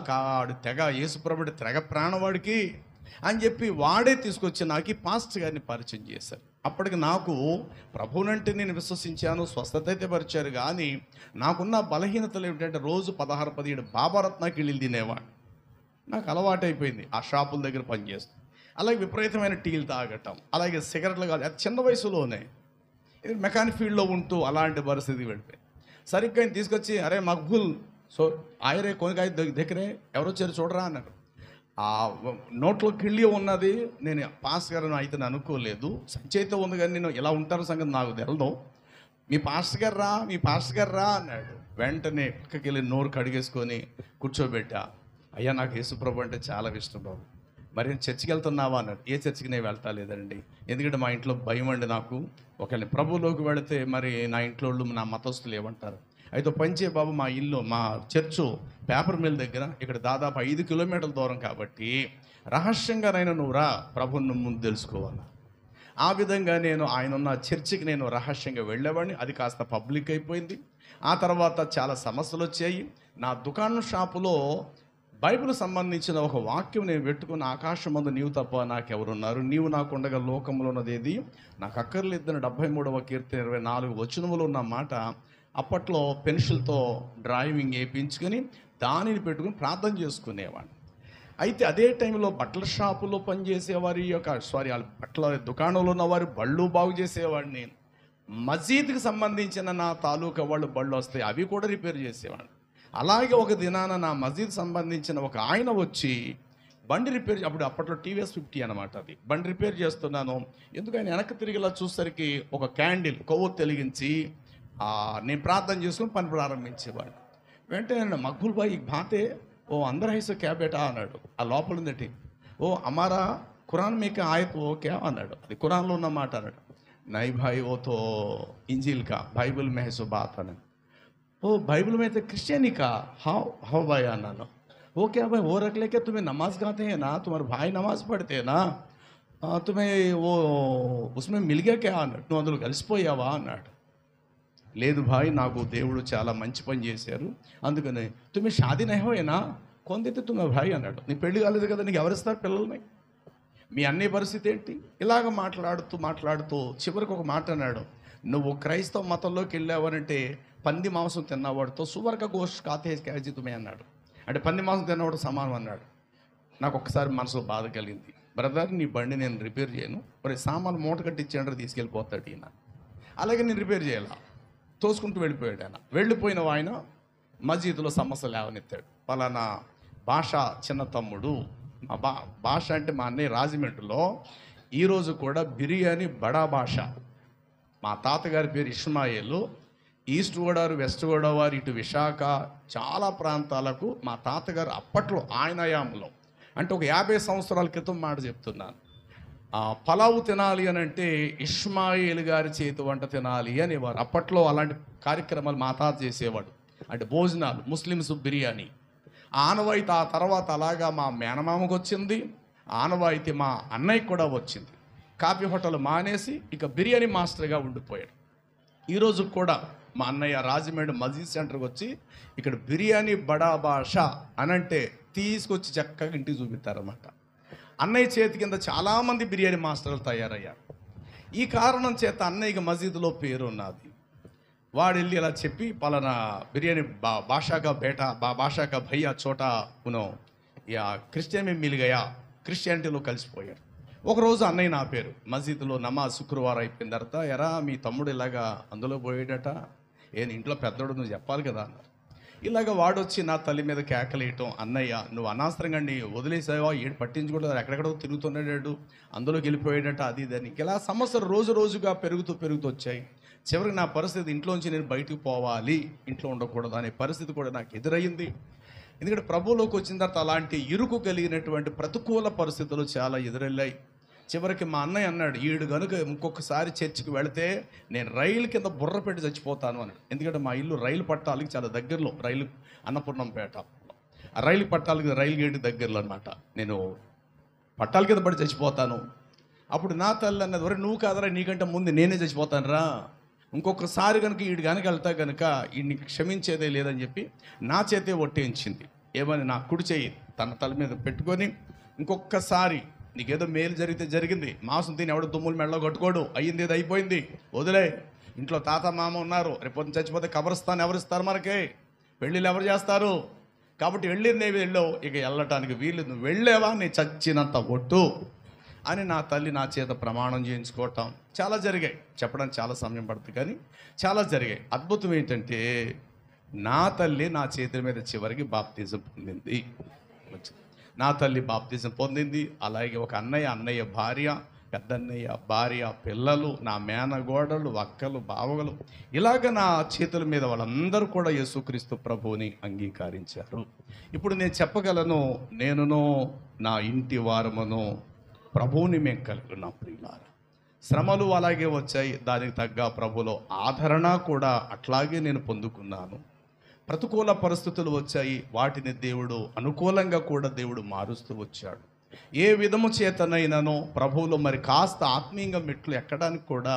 కాడు తెగ యేసుప్రభుడి తెగ ప్రాణవాడికి అని చెప్పి వాడే తీసుకొచ్చి నాకు ఈ పాస్టర్ గారిని పరిచయం చేశారు. అప్పటికి నాకు ప్రభువునంటే నేను విశ్వసించాను, స్వస్థత అయితే పరిచారు. కానీ నాకున్న బలహీనతలు ఏమిటంటే రోజు 16-17 బాబారత్నాకి వెళ్ళి తినేవాడు. నాకు అలవాటైపోయింది ఆ షాపుల దగ్గర పనిచేస్తూ. అలాగే విపరీతమైన టీలు తాగటం, అలాగే సిగరెట్లు కాదు, అది చిన్న వయసులోనే మెకానిక్ ఫీల్డ్లో ఉంటూ అలాంటి పరిస్థితికి వెళ్ళిపోయి. సరిగ్గా ఆయన తీసుకొచ్చి, అరే మక్బుల్, సో ఆయరే కొనికాయ దగ్గరే ఎవరు వచ్చారు చూడరా అన్నారు. ఆ నోట్లో కిళ్ళి ఉన్నది, నేను పాస్టర్ గారు అయితే అనుకోలేదు, సంచయితే ఉంది కానీ నేను ఇలా ఉంటాను సంగతి నాకు తెలదు. మీ పాస్టర్ గారు రా అన్నాడు. వెంటనే పక్కకి వెళ్ళి నోరు కడిగేసుకొని కూర్చోబెట్టా. అయ్యా, నాకు యేసుప్రభు అంటే చాలా ఇష్టం బాబు, మరి చర్చికి వెళ్తున్నావా అన్నాడు. ఏ చర్చికి నేను వెళ్తా లేదండి, ఎందుకంటే మా ఇంట్లో భయం అండి నాకు, ఒకవేళ ప్రభువులోకి వెళితే మరి నా ఇంట్లో వాళ్ళు నా మతస్థులు ఏమంటారు. అయితే పంచే బాబు, మా ఇల్లు మా చర్చు పేపర్ మిల్ దగ్గర, ఇక్కడ దాదాపు 5 కిలోమీటర్ల దూరం కాబట్టి రహస్యంగానైనా నువ్వు రా, ప్రభువును ముందు తెలుసుకోవాలి. ఆ విధంగా నేను ఆయన ఉన్న చర్చికి నేను రహస్యంగా వెళ్ళేవాడిని. అది కాస్త పబ్లిక్ అయిపోయింది. ఆ తర్వాత చాలా సమస్యలు వచ్చాయి. నా దుకాణం షాపులో బైబిల్ సంబంధించిన ఒక వాక్యం నేను పెట్టుకున్న, ఆకాశం ముందు నీవు తప్ప నాకెవరున్నారు, నీవు నాకుండగా లోకంలో ఉన్నది ఏది నాకు అక్కర్లేదని 73వ కీర్తన 24 వచనములు ఉన్న మాట అప్పట్లో పెన్సిల్తో డ్రాయింగ్ వేయించుకొని దానిని పెట్టుకుని ప్రార్థన చేసుకునేవాడిని. అయితే అదే టైంలో బట్టల షాపులో పనిచేసేవారి వాళ్ళ బట్టల దుకాణంలో ఉన్నవారి బళ్ళు బాగు చేసేవాడిని. మసీద్కి సంబంధించిన నా తాలూకా వాళ్ళు బళ్ళు వస్తాయి, అవి కూడా రిపేర్ చేసేవాడిని. అలాగే ఒక దినాన నా మసీద్ సంబంధించిన ఒక ఆయన వచ్చి బండి రిపేర్, అప్పట్లో టీవీఎస్ 50 అనమాట, అది బండి రిపేర్ చేస్తున్నాను. ఎందుకు ఆయన వెనక్కి తిరిగిలా చూసరికి ఒక క్యాండిల్ కొవ్వొత్తి వెలిగించి నేను ప్రార్థన చేసుకుని పని ప్రారంభించేవాడు. వెంటనే మక్బుల్ భాయ్ బాతే ఓ అందర్ హైసో క్యా బేటా అన్నాడు. ఆ లోపల ఉందటి, ఓ అమారా ఖురాన్ మీకు ఆయత్ ఓ క్యా అన్నాడు. అది ఖురాన్లో ఉన్న మాట అన్నాడు. నై భాయ్ ఓ తో ఇంజిల్ కా బైబిల్ మే హైసో బాత్ అన్నాడు. ఓ బైబిల్ में तो क्रिश्चियनी का हाँ भाई అన్నాను. वो क्या भाई वो रख लेके तुम्हें नमाज गाते हैं ना, तुम्हारे भाई नमाज पढ़ते हैं ना, तुम्हें वो उसमें मिल गया क्या అన్నాడు. నువ్వు అందులో కలిసిపోయావా అన్నాడు. లేదు భాయ్, నాకు దేవుడు చాలా మంచి పని చేశారు, అందుకని తుమ్మే షాదీ నహోయేనా కొందైతే తుమ్మే భాయ్ అన్నాడు. నీ పెళ్లి కాలేదు కదా, నీకు ఎవరిస్తారు పిల్లల్ని, మీ అన్నయ్య పరిస్థితి ఏంటి? ఇలాగ మాట్లాడుతూ చివరికి ఒక మాట అన్నాడు, నువ్వు క్రైస్తవ మతంలోకి వెళ్ళావనంటే పంది మాంసం తిన్నవాడితో సువర్గ గోష్ కాతే క్యాజితుమే అన్నాడు. అంటే పంది మాంసం తిన్నవాడు సమానం అన్నాడు. నాకు ఒక్కసారి మనసులో బాధ కలిగింది. బ్రదర్, నీ బండి నేను రిపేర్ చేయను, మరి సామాను మూట కట్టి ఇచ్చేండ్ర తీసుకెళ్ళిపోతాడు ఈయన. అలాగే నేను రిపేర్ చేయాల, తోసుకుంటూ వెళ్ళిపోయాడు ఆయన. వెళ్ళిపోయిన ఆయన మస్జిద్లో సమస్యలు లేవనెత్తాడు. పలానా భాష చిన్న తమ్ముడు, మా భాష అంటే మా అన్నయ్య రాజమండ్రిలో ఈరోజు కూడా బిర్యానీ బడా భాష, మా తాతగారి పేరు ఇస్మాయిల్, ఈస్ట్ గోదావరి, వెస్ట్ గోదావరి, ఇటు విశాఖ చాలా ప్రాంతాలకు మా తాతగారు అప్పట్లో ఆయన హయాంలో, అంటే ఒక 50 సంవత్సరాల క్రితం మాట చెప్తున్నాను, పలావు తినాలి అని అంటే ఇస్మాయిల్ గారి చేతి వంట తినాలి అనేవారు. అప్పట్లో అలాంటి కార్యక్రమాలు మా తాత చేసేవాడు, అంటే భోజనాలు, ముస్లిమ్స్ బిర్యానీ ఆనవాయితీ. ఆ తర్వాత అలాగా మా మేనమామకు వచ్చింది, ఆనవాయితీ మా అన్నయ్యకి కూడా వచ్చింది. కాఫీ హోటల్ మానేసి ఇక బిర్యానీ మాస్టర్గా ఉండిపోయాడు. ఈరోజు కూడా మా అన్నయ్య రాజమండ్రి మస్జిద్ సెంటర్కి వచ్చి ఇక్కడ బిర్యానీ బడా భాష అనంటే తీసుకొచ్చి చక్కగా ఇంటికి చూపిస్తారన్నమాట. అన్నయ్య చేతి కింద చాలామంది బిర్యానీ మాస్టర్లు తయారయ్యారు. ఈ కారణం చేత అన్నయ్యకి మస్జిద్లో పేరు ఉన్నది. వాడు వెళ్ళి ఇలా చెప్పి, పలానా బిర్యానీ భాషాగా బేటా భాషాగా భయ్యా చోటా ఉనో యా క్రిస్టియన్ में मिल गया, క్రిస్టియానిటీలో కలిసిపోయాడు. ఒకరోజు అన్నయ్య నా పేరు మస్జిద్లో నమాజ్ శుక్రవారం అయిపోయిన తర్వాత, ఎరా మీ తమ్ముడు ఇలాగా అందులో పోయాడట, ఏం ఇంట్లో పెద్దోడు నువ్వు చెప్పాలి కదా అన్నారు. ఇలాగ వాడొచ్చి నా తల్లి మీద కేకలేయటం, అన్నయ్య నువ్వు అనవసరంగా వదిలేసావా, ఏడు పట్టించుకుంటూ ఎక్కడెక్కడో తిరుగుతున్నాడు, అందులోకి వెళ్ళిపోయాడట, అది ఇదని. ఇలా సమస్యలు రోజు రోజుగా పెరుగుతూ వచ్చాయి. చివరికి నా పరిస్థితి ఇంట్లోంచి నేను బయటకు పోవాలి, ఇంట్లో ఉండకూడదు అనే పరిస్థితి కూడా నాకు ఎదురయ్యింది. ఎందుకంటే ప్రభువులోకి వచ్చిన తర్వాత అలాంటి ఇరుకు కలిగినటువంటి ప్రతికూల పరిస్థితులు చాలా ఎదురెళ్ళాయి. చివరికి మా అన్నయ్య అన్నాడు, ఈడు కనుక ఇంకొకసారి చర్చికి వెళితే నేను రైలు కింద బుర్ర పెట్టి చచ్చిపోతాను అన్నాడు. ఎందుకంటే మా ఇల్లు రైలు పట్టాలకి చాలా దగ్గరలో, రైలు అన్నపూర్ణంపేట, ఆ రైలు పట్టాలకి రైలు గేటు దగ్గరలో అనమాట. నేను పట్టాల కింద పడి చచ్చిపోతాను. అప్పుడు నా తల్లి అన్నది, వరే నువ్వు కాదరా, నీకంటే ముందు నేనే చచ్చిపోతాను రా, ఇంకొకసారి కనుక వీడు కనుక వెళ్తా కనుక వీడిని క్షమించేదే లేదని చెప్పి నా చేతే ఒట్టేయించింది. ఏమని, నా కుడి చెయ్యి తన తల మీద పెట్టుకొని, ఇంకొకసారి నీకేదో మేలు జరిగితే జరిగింది, మాంసం తిని ఎవడు దుమ్ములు మెడలో కట్టుకోడు, అయ్యింది ఏదో అయిపోయింది, వదిలే, ఇంట్లో తాత మామ ఉన్నారు, రేపు పొద్దున చచ్చిపోతే కబరస్థానం ఎవరు ఇస్తారు మనకి, పెళ్ళిళ్ళు ఎవరు చేస్తారు, కాబట్టి వెళ్ళింది వెళ్ళావు, ఇక వెళ్ళటానికి వీలు, నువ్వు వెళ్ళేవా నీ చచ్చినంత ఒట్టు అని నా తల్లి నా చేత ప్రమాణం చేయించుకోవటం చాలా జరిగాయి. చెప్పడానికి చాలా సమయం పడుతుంది కానీ చాలా జరిగాయి. అద్భుతం ఏంటంటే నా తల్లి నా చేతుల మీద చివరికి బాప్తిజం పొందింది. నా తల్లి బాప్తిజం పొందింది. అలాగే ఒక అన్నయ్య భార్య, పెద్దన్నయ్య భార్య, పిల్లలు, నా మేనగోడలు, అక్కలు, బావగలు, ఇలాగ నా చేతుల మీద వాళ్ళందరూ కూడా యేసుక్రీస్తు ప్రభువుని అంగీకరించారు. ఇప్పుడు నేను చెప్పగలను, నేనును నా ఇంటి వారమును ప్రభువుని మేము కలిగి ఉన్నాం. ప్రియులారా, శ్రమలు అలాగే వచ్చాయి, దానికి తగ్గ ప్రభులో ఆదరణ కూడా అట్లాగే నేను పొందుకున్నాను. ప్రతికూల పరిస్థితులు వచ్చాయి, వాటిని దేవుడు అనుకూలంగా కూడా దేవుడు మారుస్తూ వచ్చాడు. ఏ విధము చేతనైనానో ప్రభువులో మరి కాస్త ఆత్మీయంగా మెట్లు ఎక్కడానికి కూడా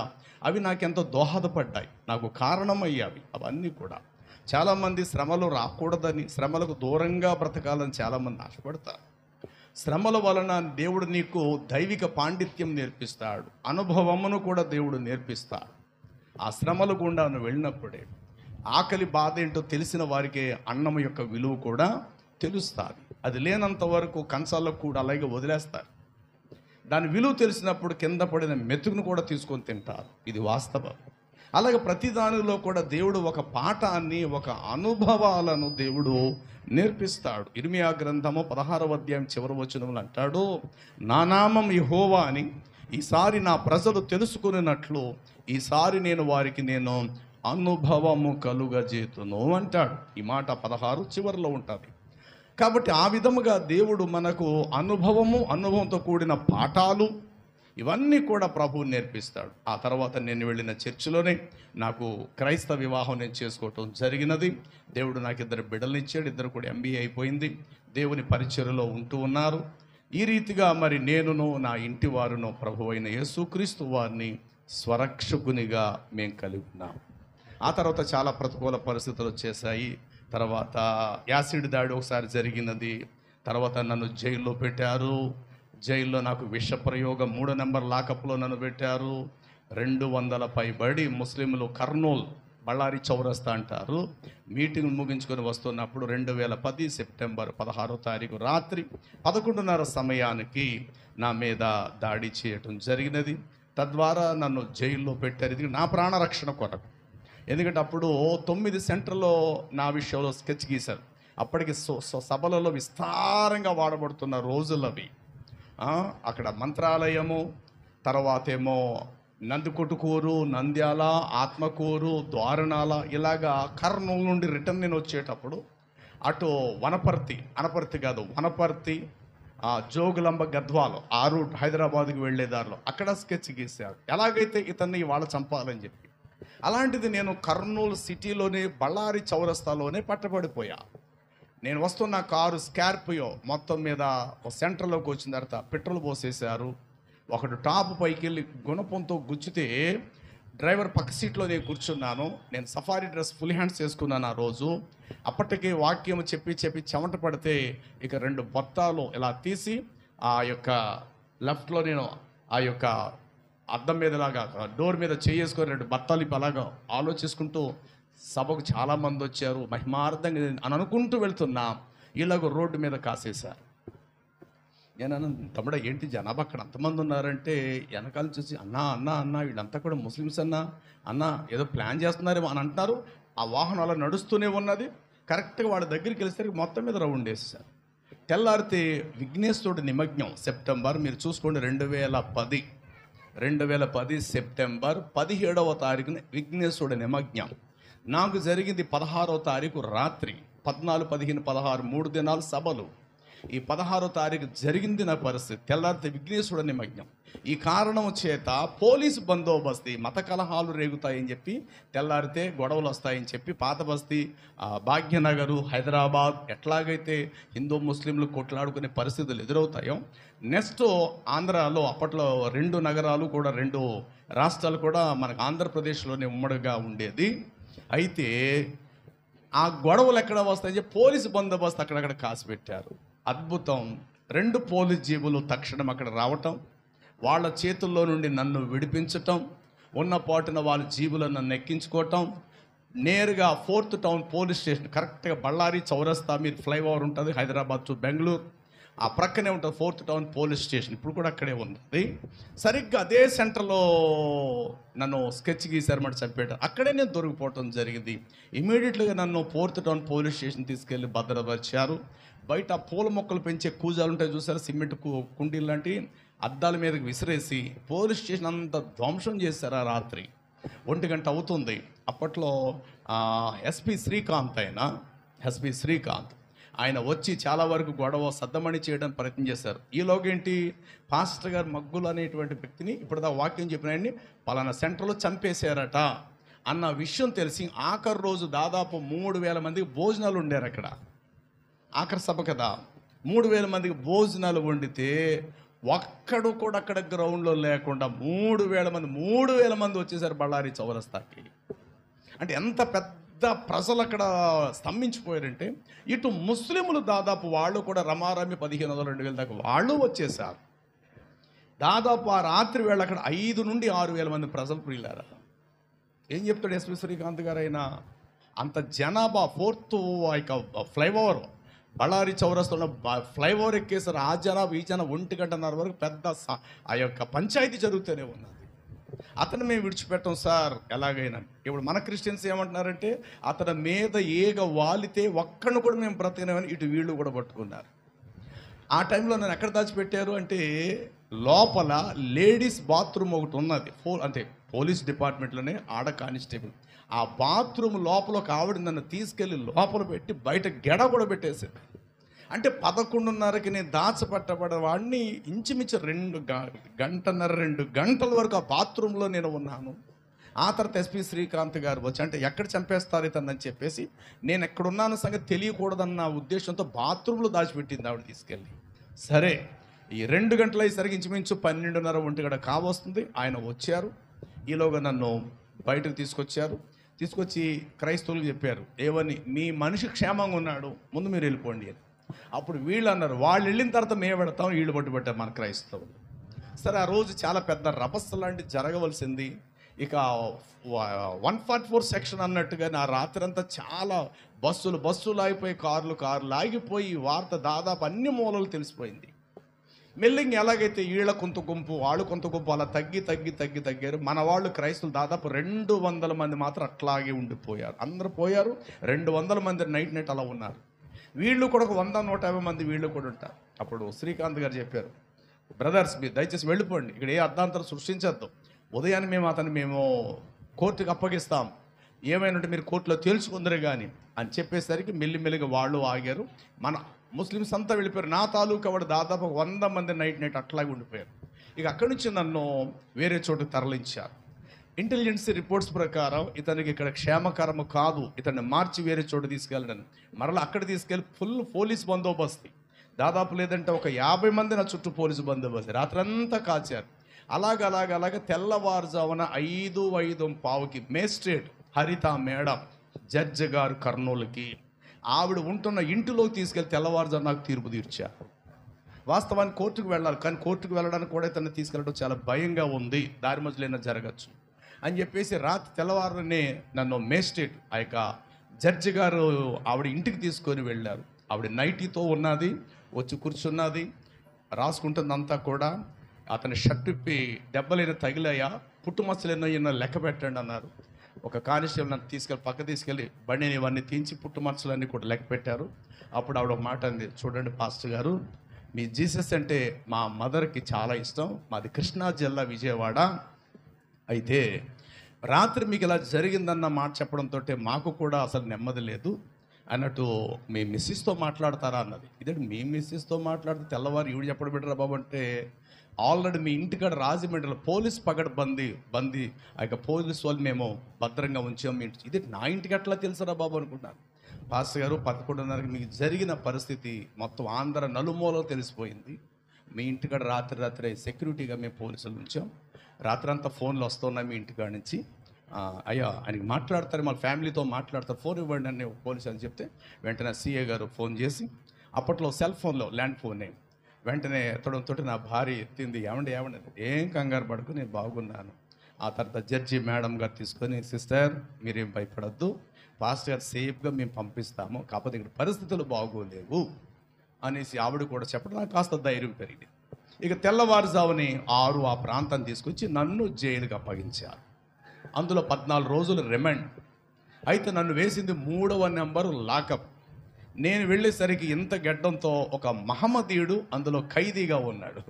అవి నాకెంతో దోహదపడ్డాయి, నాకు కారణమయ్యావి. అవన్నీ కూడా చాలామంది శ్రమలు రాకూడదని, శ్రమలకు దూరంగా బ్రతకాలని చాలామంది ఆశపడతారు. శ్రమల వలన దేవుడు నీకు దైవిక పాండిత్యం నేర్పిస్తాడు, అనుభవమును కూడా దేవుడు నేర్పిస్తాడు. ఆ శ్రమల గుండా నువ్వు వెళ్ళినప్పుడే ఆకలి బాధ ఏంటో తెలిసిన వారికే అన్నం యొక్క విలువ కూడా తెలుస్తుంది. అది లేనంత వరకు కంచాలకు కూడా అలాగే వదిలేస్తారు. దాని విలువ తెలిసినప్పుడు కింద పడిన మెతుకును కూడా తీసుకొని తింటారు. ఇది వాస్తవం. అలాగే ప్రతి దానిలో కూడా దేవుడు ఒక పాఠాన్ని, ఒక అనుభవాలను దేవుడు నేర్పిస్తాడు. ఇర్మియా గ్రంథము 16వ అధ్యాయం చివరి వచనములు అంటాడు, నా నామం యెహోవా అని ఈసారి నా ప్రజలు తెలుసుకున్నట్లు ఈసారి నేను వారికి నేను అనుభవము కలుగజేతును అంటాడు. ఈ మాట 16 చివరిలో ఉంటుంది. కాబట్టి ఆ విధముగా దేవుడు మనకు అనుభవంతో కూడిన పాఠాలు ఇవన్నీ కూడా ప్రభువు నేర్పిస్తాడు. ఆ తర్వాత నేను వెళ్ళిన చర్చిలోనే నాకు క్రైస్తవ వివాహం నేను చేసుకోవటం జరిగినది. దేవుడు నాకు 2 బిడ్డలు ఇచ్చాడు. 2 కూడా MBA అయిపోయింది, దేవుని పరిచర్యలో ఉంటూ ఉన్నారు. ఈ రీతిగా మరి నేనును నా ఇంటి వారును ప్రభువైన యేసుక్రీస్తు వారిని స్వరక్షకునిగా మేము కలిగి ఉన్నాం. ఆ తర్వాత చాలా ప్రతికూల పరిస్థితులు వచ్చేసాయి. తర్వాత యాసిడ్ దాడి ఒకసారి జరిగినది. తర్వాత నన్ను జైల్లో పెట్టారు. జైల్లో నాకు విష ప్రయోగం 3 నెంబర్ లాకప్లో నన్ను పెట్టారు. 200 పైబడి ముస్లింలు కర్నూల్, బళ్ళారి చౌరస్తా అంటారు, మీటింగ్ ముగించుకొని వస్తున్నప్పుడు 2010 సెప్టెంబర్ 16వ తారీఖు రాత్రి 11:30 సమయానికి నా మీద దాడి చేయటం జరిగినది. తద్వారా నన్ను జైల్లో పెట్టారు. ఇది నా ప్రాణరక్షణ కొరకు. ఎందుకంటే అప్పుడు 9 సెంటర్లో నా విషయంలో స్కెచ్ గీశారు. అప్పటికి సభలలో విస్తారంగా వాడబడుతున్న రోజులు అవి. అక్కడ మంత్రాలయము, తర్వాత ఏమో నందికొట్టుకూరు, నంద్యాల, ఆత్మకూరు, ద్వారణాల, ఇలాగా కర్నూలు నుండి రిటర్న్ నేను వచ్చేటప్పుడు అటు వనపర్తి, జోగులాంబ, గద్వాలు, ఆ రూట్ హైదరాబాద్కి వెళ్ళే దారిలో అక్కడ స్కెచ్ గీశారు. ఎలాగైతే ఇతన్ని ఇవాళ చంపాలని చెప్పి. అలాంటిది నేను కర్నూలు సిటీలోనే బళ్ళారి చౌరస్తాలోనే పట్టబడిపోయా. నేను వస్తున్న కారు స్కార్పియో మొత్తం మీద సెంటర్లోకి వచ్చిన తర్వాత పెట్రోల్ పోసేశారు. ఒకడు టాప్ పైకి వెళ్ళి గుణపంతో గుచ్చితే డ్రైవర్ పక్క సీట్లో నేను కూర్చున్నాను. నేను సఫారీ డ్రెస్ ఫుల్ హ్యాండ్స్ వేసుకున్నాను ఆ రోజు. అప్పటికే వాక్యం చెప్పి చెమట పడితే ఇక 2 బత్తాలు ఇలా తీసి ఆ యొక్క లెఫ్ట్లో నేను ఆ యొక్క అద్దం మీద లాగా డోర్ మీద చేసుకొని 2 బత్తాలు అలాగా ఆలోచించుకుంటూ సభకు చాలామంది వచ్చారు. మహిమార్థంగా అని అనుకుంటూ వెళ్తున్నా ఇలాగ రోడ్డు మీద కాసేశారు. నేను అన్న, తమ్ముడా ఏంటి జనాభా అక్కడ అంతమంది ఉన్నారంటే వెనకాల చూసి అన్నా వీళ్ళంతా కూడా ముస్లిమ్స్ అన్నా ఏదో ప్లాన్ చేస్తున్నారేమో అని అంటున్నారు. ఆ వాహనం అలా నడుస్తూనే ఉన్నది. కరెక్ట్గా వాళ్ళ దగ్గరికి వెళ్ళేసరికి మొత్తం మీద రౌండ్ వేసేసారు. తెల్లారితే విఘ్నేశ్వరుడు నిమజ్ఞం సెప్టెంబర్, మీరు చూసుకోండి, 2010 సెప్టెంబర్ 17వ తారీఖున విఘ్నేశ్వరుడు నిమజ్ఞం. నాకు జరిగింది 16వ తారీఖు రాత్రి. 14, 15, 16 3 దినాలు సభలు. ఈ 16వ తారీఖు జరిగింది నా పరిస్థితి. తెల్లారితే విఘ్నేశ్వరుడు నిమగ్నం. ఈ కారణం చేత పోలీసు బందోబస్తీ, మత కలహాలు రేగుతాయని చెప్పి, తెల్లారితే గొడవలు వస్తాయని చెప్పి పాత బస్తీ, భాగ్యనగరు, హైదరాబాద్ ఎట్లాగైతే హిందూ ముస్లింలు కొట్లాడుకునే పరిస్థితులు ఎదురవుతాయో, నెక్స్ట్ ఆంధ్రాలో అప్పట్లో 2 నగరాలు కూడా 2 రాష్ట్రాలు కూడా మనకు ఆంధ్రప్రదేశ్లోనే ఉమ్మడిగా ఉండేది. అయితే ఆ గొడవలు ఎక్కడ వస్తాయని చెప్పి పోలీసు బందోబస్తు అక్కడక్కడ కాసి పెట్టారు. అద్భుతం. 2 పోలీస్ జీబులు తక్షణం అక్కడ రావటం, వాళ్ళ చేతుల్లో నుండి నన్ను విడిపించటం, ఉన్న పాటున వాళ్ళ జీబులను నన్ను ఎక్కించుకోవటం, నేరుగా 4th టౌన్ పోలీస్ స్టేషన్, కరెక్ట్గా బళ్ళారి చౌరస్తా, మీరు ఫ్లైఓవర్ ఉంటుంది హైదరాబాద్ టు బెంగళూరు, ఆ ప్రక్కనే ఉంటుంది 4th టౌన్ పోలీస్ స్టేషన్, ఇప్పుడు కూడా అక్కడే ఉంది. సరిగ్గా అదే సెంటర్లో నన్ను స్కెచ్ గీసారన్నమాట చంపేయడం. అక్కడే నేను దొరికిపోవటం జరిగింది. ఇమీడియట్గా నన్ను 4th టౌన్ పోలీస్ స్టేషన్ తీసుకెళ్ళి భద్రపరిచారు. బయట పూల మొక్కలు పెంచే కూజాలు ఉంటాయి చూసారు, సిమెంట్ కుండీలు లాంటి, అద్దాల మీదకి విసిరేసి పోలీస్ స్టేషన్ అంతా ధ్వంసం చేశారు. ఆ రాత్రి 1 గంట అవుతుంది. అప్పట్లో ఎస్పీ శ్రీకాంత్ ఆయన వచ్చి చాలా వరకు గొడవ సద్దమణి చేయడానికి ప్రయత్నం చేశారు. ఈలోగేంటి, పాస్టర్ గారు మగ్గులు అనేటువంటి వ్యక్తిని ఇప్పుడు వాక్యం చెప్పిన ఆయన్ని పలానా సెంటర్లో చంపేశారట అన్న విషయం తెలిసి ఆఖరి రోజు దాదాపు 3,000 మందికి భోజనాలు ఉండారు అక్కడ. ఆఖరి సభ కదా, 3,000 మందికి భోజనాలు వండితే ఒక్కడు కూడా అక్కడ గ్రౌండ్లో లేకుండా 3,000 మంది వచ్చేసారు బళ్ళారి చౌరస్తాకి. అంటే ఎంత పెద్ద ప్రజలు అక్కడ స్తంభించిపోయారంటే, ఇటు ముస్లింలు దాదాపు వాళ్ళు కూడా రమారమి 1500, 2000 దాకా వాళ్ళు వచ్చేసారు. దాదాపు ఆ రాత్రి వేళ అక్కడ 5 నుండి 6,000 మంది ప్రజలు ప్రియులారా. ఏం చెప్తాడు ఎస్పీ శ్రీకాంత్ గారు? అయినా అంత జనాభా 4th ఫ్లైఓవర్ బళ్ళారి చౌరస్తాలో ఫ్లైఓవర్ ఎక్కేసారు. ఆ జనాభా ఈ జనాభా 1 గంటన్నర వరకు పెద్ద ఆ యొక్క పంచాయతీ జరుగుతూనే ఉన్నది. అతను మేము విడిచిపెట్టాం సార్ ఎలాగైనా. ఇప్పుడు మన క్రిస్టియన్స్ ఏమంటున్నారంటే, అతని మీద ఏగ వాలితే ఒక్కడిని కూడా మేము బ్రతకనేమని ఇటు వీళ్ళు కూడా పట్టుకున్నారు. ఆ టైంలో నన్ను ఎక్కడ దాచిపెట్టారు అంటే, లోపల లేడీస్ బాత్రూమ్ ఒకటి ఉన్నది, అంటే పోలీస్ డిపార్ట్మెంట్లోనే ఆడ కానిస్టేబుల్. ఆ బాత్రూమ్ లోపల ఒక ఆవిడ నన్ను తీసుకెళ్ళి లోపల పెట్టి బయట గెడ కూడా పెట్టేసేది. అంటే 11:30కి నేను దాచపట్టబడే వాడిని ఇంచుమించు 2 గంటల వరకు ఆ బాత్రూంలో నేను ఉన్నాను. ఆ తర్వాత ఎస్పీ శ్రీకాంత్ గారు వచ్చి, అంటే ఎక్కడ చంపేస్తారు ఇతనని చెప్పేసి, నేను ఎక్కడున్నాను సంగతి తెలియకూడదన్న ఉద్దేశంతో బాత్రూంలో దాచిపెట్టింది ఆవిడ తీసుకెళ్ళి. సరే, ఈ 2 గంటలు అయ్యేసరికి ఇంచుమించు 12:30, 1 గంట కావస్తుంది. ఆయన వచ్చారు. ఈలోగా నన్ను బయటకు తీసుకొచ్చి క్రైస్తవులు చెప్పారు, ఏమని, మీ మనిషి క్షేమంగా ఉన్నాడు, ముందు మీరు వెళ్ళిపోండి అని. అప్పుడు వీళ్ళు అన్నారు, వాళ్ళు వెళ్ళిన తర్వాత మేము పెడతాం, వీళ్ళు పట్టుబట్టారు మన క్రైస్తవులు. సరే, ఆ రోజు చాలా పెద్ద రభస లాంటిది జరగవలసింది. ఇక 144 సెక్షన్ అన్నట్టుగా నా రాత్రి అంతా చాలా బస్సులు ఆగిపోయి, కార్లు ఆగిపోయి, ఈ వార్త దాదాపు అన్ని మూలలు తెలిసిపోయింది. మెల్లింగ్ ఎలాగైతే వీళ్ళ కొంత గుంపు వాళ్ళు కొంత గుంపు అలా తగ్గారు. మన వాళ్ళు క్రైస్తవులు దాదాపు 200 మంది మాత్రం అట్లాగే ఉండిపోయారు. అందరూ పోయారు. 200 మంది నైట్ అలా ఉన్నారు. వీళ్ళు కూడా ఒక 100-150 మంది వీళ్ళు కూడా ఉంటారు. అప్పుడు శ్రీకాంత్ గారు చెప్పారు, బ్రదర్స్ మీరు దయచేసి వెళ్ళిపోండి, ఇక్కడ ఏ అర్ధాంతరం సృష్టించద్దు, ఉదయాన్నే మేము కోర్టుకు అప్పగిస్తాం, ఏమైనా ఉంటే మీరు కోర్టులో తేల్చుకుందరు కానీ అని చెప్పేసరికి మెల్లిమెల్లిగా వాళ్ళు ఆగారు. మన ముస్లిమ్స్ అంతా వెళ్ళిపోయారు. నా తాలూకా వాడు దాదాపు 100 మంది నైట్ అట్లాగే ఉండిపోయారు. ఇక అక్కడి నుంచి నన్ను వేరే చోటుకు తరలించారు. ఇంటెలిజెన్స్ రిపోర్ట్స్ ప్రకారం ఇతనికి ఇక్కడ క్షేమకరము కాదు, ఇతన్ని మార్చి వేరే చోటు తీసుకెళ్ళండి. మరలా అక్కడ తీసుకెళ్ళి ఫుల్ పోలీస్ బందోబస్తు, దాదాపు లేదంటే ఒక 50 మంది నా చుట్టూ పోలీసు బందోబస్తు, రాత్రంతా కాచారు. అలాగ తెల్లవారుజామున 5:05 మేజిస్ట్రేట్ హరిత మేడం, జడ్జి గారు కర్నూలుకి, ఆవిడ ఉంటున్న ఇంటిలోకి తీసుకెళ్ళి తెల్లవారుజామున నాకు తీర్పు తీర్చారు. వాస్తవానికి కోర్టుకు వెళ్ళాలి, కానీ కోర్టుకు వెళ్ళడానికి కూడా ఇతన్ని తీసుకెళ్ళడం చాలా భయంగా ఉంది, దారి మధ్యలో అయినా జరగచ్చు అని చెప్పేసి రాత్రి తెల్లవారునే నన్ను మేజిస్ట్రేట్ ఆ యొక్క జడ్జి గారు ఆవిడ ఇంటికి తీసుకొని వెళ్ళారు. ఆవిడ నైటీతో ఉన్నది, వచ్చి కూర్చున్నది, రాసుకుంటుందంతా కూడా. అతని షర్ట్ ఇప్పి, దెబ్బలైనా తగిలాయా, పుట్టుమచ్చలు ఎన్నో లెక్క పెట్టండి అన్నారు. ఒక కానిస్టేబుల్ నన్ను పక్క తీసుకెళ్ళి బండిని ఇవన్నీ తీయించి పుట్టుమచ్చలన్నీ కూడా లెక్క పెట్టారు. అప్పుడు ఆవిడ ఒక మాట అంది, చూడండి పాస్టర్ గారు, మీ జీసస్ అంటే మా మదర్కి చాలా ఇష్టం, మాది కృష్ణా జిల్లా విజయవాడ, అయితే రాత్రి మీకు ఇలా జరిగిందన్న మాట చెప్పడంతో మాకు కూడా అసలు నెమ్మది లేదు, అన్నట్టు మీ మిస్సెస్తో మాట్లాడతారా అన్నది. ఇదేంటి మీ మిస్సెస్తో మాట్లాడితే తెల్లవారు ఈవిడ చెప్పడం పెట్టరా బాబు అంటే, ఆల్రెడీ మీ ఇంటికాడ రాజమండ్రిలో పోలీస్ బందీ ఆ యొక్క పోలీసు వాళ్ళు మేము భద్రంగా ఉంచాం మీ ఇంటి. ఇది నా ఇంటికి ఎట్లా తెలుసరా బాబు అనుకున్నాను. పాస్టర్ గారు 11:30కి మీకు జరిగిన పరిస్థితి మొత్తం ఆంధ్ర నలుమూలలో తెలిసిపోయింది. మీ ఇంటికాడ రాత్రి సెక్యూరిటీగా మేము పోలీసులు ఉంచాం. రాత్రంతా ఫోన్లు వస్తున్నాయి మీ ఇంటికాడ నుంచి. అయ్యా ఆయనకి మాట్లాడతారు, వాళ్ళ ఫ్యామిలీతో మాట్లాడతారు, ఫోన్ ఇవ్వండి అని పోలీసు అని చెప్తే వెంటనే సీఏ గారు ఫోన్ చేసి, అప్పట్లో సెల్ ఫోన్లో ల్యాండ్ ఫోనే, వెంటనే ఎత్తడంతో నా భార్య ఎత్తింది. ఏమండి ఏం కంగారు పడుకు, నేను బాగున్నాను. ఆ తర్వాత జడ్జి మేడం గారు తీసుకొని, సిస్టర్ మీరేం భయపడద్దు, పాస్టర్ గారు సేఫ్గా మేము పంపిస్తాము, కాకపోతే ఇక్కడ పరిస్థితులు బాగోలేవు అనేసి ఆవిడ కూడా చెప్పడం నాకు కాస్త ధైర్యం పెరిగింది. ఇక తెల్లవారుజాముని 6 ఆ ప్రాంతాన్ని తీసుకొచ్చి నన్ను జైలుకి అప్పగించారు. అందులో 14 రోజులు రిమాండ్. అయితే నన్ను వేసింది 3వ నెంబరు లాకప్. నేను వెళ్ళేసరికి ఇంత గెడ్డంతో ఒక మహమ్మదీయుడు అందులో ఖైదీగా ఉన్నాడు.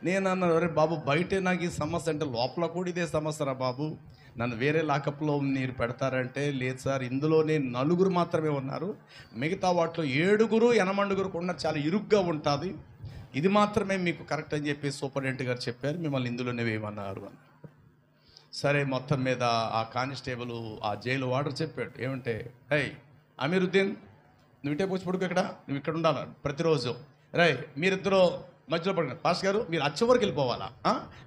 నేను అన్నాను, అరే బాబు బయటే నాకు ఈ సమస్య అంటే లోపల కూడా ఇదే సమస్యరా బాబు, నన్ను వేరే లాకప్లో మీరు పెడతారంటే, లేదు సార్ ఇందులోనే 4 మాత్రమే ఉన్నారు, మిగతా వాటిలో 7 8 కూడా చాలా ఇరుగ్గా ఉంటుంది, ఇది మాత్రమే మీకు కరెక్ట్ అని చెప్పి సూపరింటెండెంట్ గారు చెప్పారు, మిమ్మల్ని ఇందులోనే వేయమన్నారు అని. సరే మొత్తం మీద ఆ కానిస్టేబుల్ ఆ జైలు వార్డర్ చెప్పాడు ఏమంటే, అమీరుద్దీన్ నువ్వు ఇటే వచ్చి పడుకో, నువ్వు ఇక్కడ ఉండాలి ప్రతిరోజు. మీరిద్దరూ మధ్యలో పడుకున్నారు. పాస్టర్ గారు మీరు అచ్చ వరకు వెళ్ళిపోవాలా,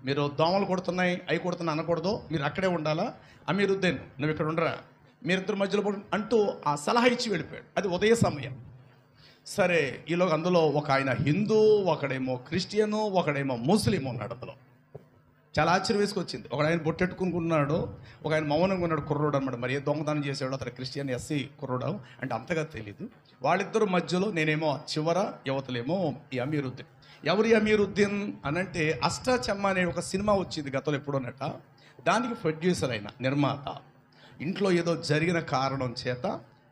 మీరు దోమలు కొడుతున్నాయి అవి కొడుతున్నా అనకూడదు, మీరు అక్కడే ఉండాలా, అమీరుద్దీన్ నువ్వు ఇక్కడ ఉండరా, మీరిద్దరు మధ్యలో పడు అంటూ ఆ సలహా ఇచ్చి వెళ్ళిపోయాడు. అది ఉదయ సమయం. సరే ఈలోగా అందులో ఒక ఆయన హిందూ, ఒకడేమో క్రిస్టియను, ఒకడేమో ముస్లిం ఉన్నాడు. అందులో చాలా ఆశ్చర్యం వేసుకొచ్చింది. ఒక ఆయన బొట్టెట్టుకున్నాడు, ఒక ఆయన మౌనంగా ఉన్నాడు, కుర్రోడు అనమాట. మరి ఏ దొంగతనం చేసాడు అతను, క్రిస్టియన్ ఎస్సీ కుర్రోడు అంటే అంతగా తెలీదు. వాళ్ళిద్దరు మధ్యలో నేనేమో చివర, యువతలేమో ఈ అమీరుద్దీన్. ఎవరి అమీరుద్దీన్ అనంటే అష్టాచెమ్మ అనే ఒక సినిమా వచ్చింది గతంలో ఎప్పుడోనట, దానికి ప్రొడ్యూసర్ అయిన నిర్మాత. ఇంట్లో ఏదో జరిగిన కారణం చేత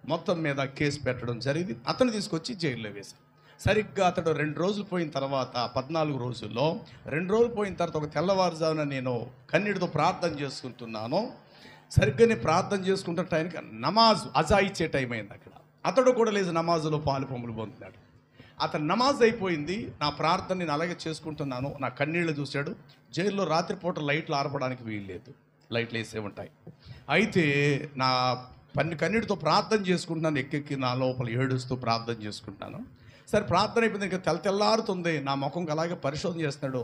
మొత్తం మీద కేసు పెట్టడం జరిగింది. అతను తీసుకొచ్చి జైల్లో వేశారు. సరిగ్గా అతడు 2 రోజులు పోయిన తర్వాత 14 రోజుల్లో 2 రోజులు పోయిన తర్వాత ఒక తెల్లవారుజామున నేను కన్నీటితో ప్రార్థన చేసుకుంటున్నాను. సరిగ్గా నేను ప్రార్థన చేసుకుంటున్న టైంకి నమాజ్ అజా ఇచ్చే టైం అయింది. అక్కడ అతడు కూడా లేదు, నమాజులో పాలు పొమ్ములు పొందుతున్నాడు. అతను నమాజ్ అయిపోయింది, నా ప్రార్థన నేను అలాగే చేసుకుంటున్నాను, నా కన్నీళ్ళు చూశాడు. జైల్లో రాత్రిపూట లైట్లు ఆర్పడానికి వీల్లేదు, లైట్లు వేసే ఉంటాయి. అయితే నా కన్నీటితో ప్రార్థన చేసుకుంటున్నాను, ఎక్కెక్కి నా లోపల ఏడుస్తూ ప్రార్థన చేసుకుంటాను. సరే ప్రార్థన అయిపోయింది, ఇంకా తెల్లారుతుంది, నా ముఖంకి అలాగే పరిశోధన చేస్తున్నాడు.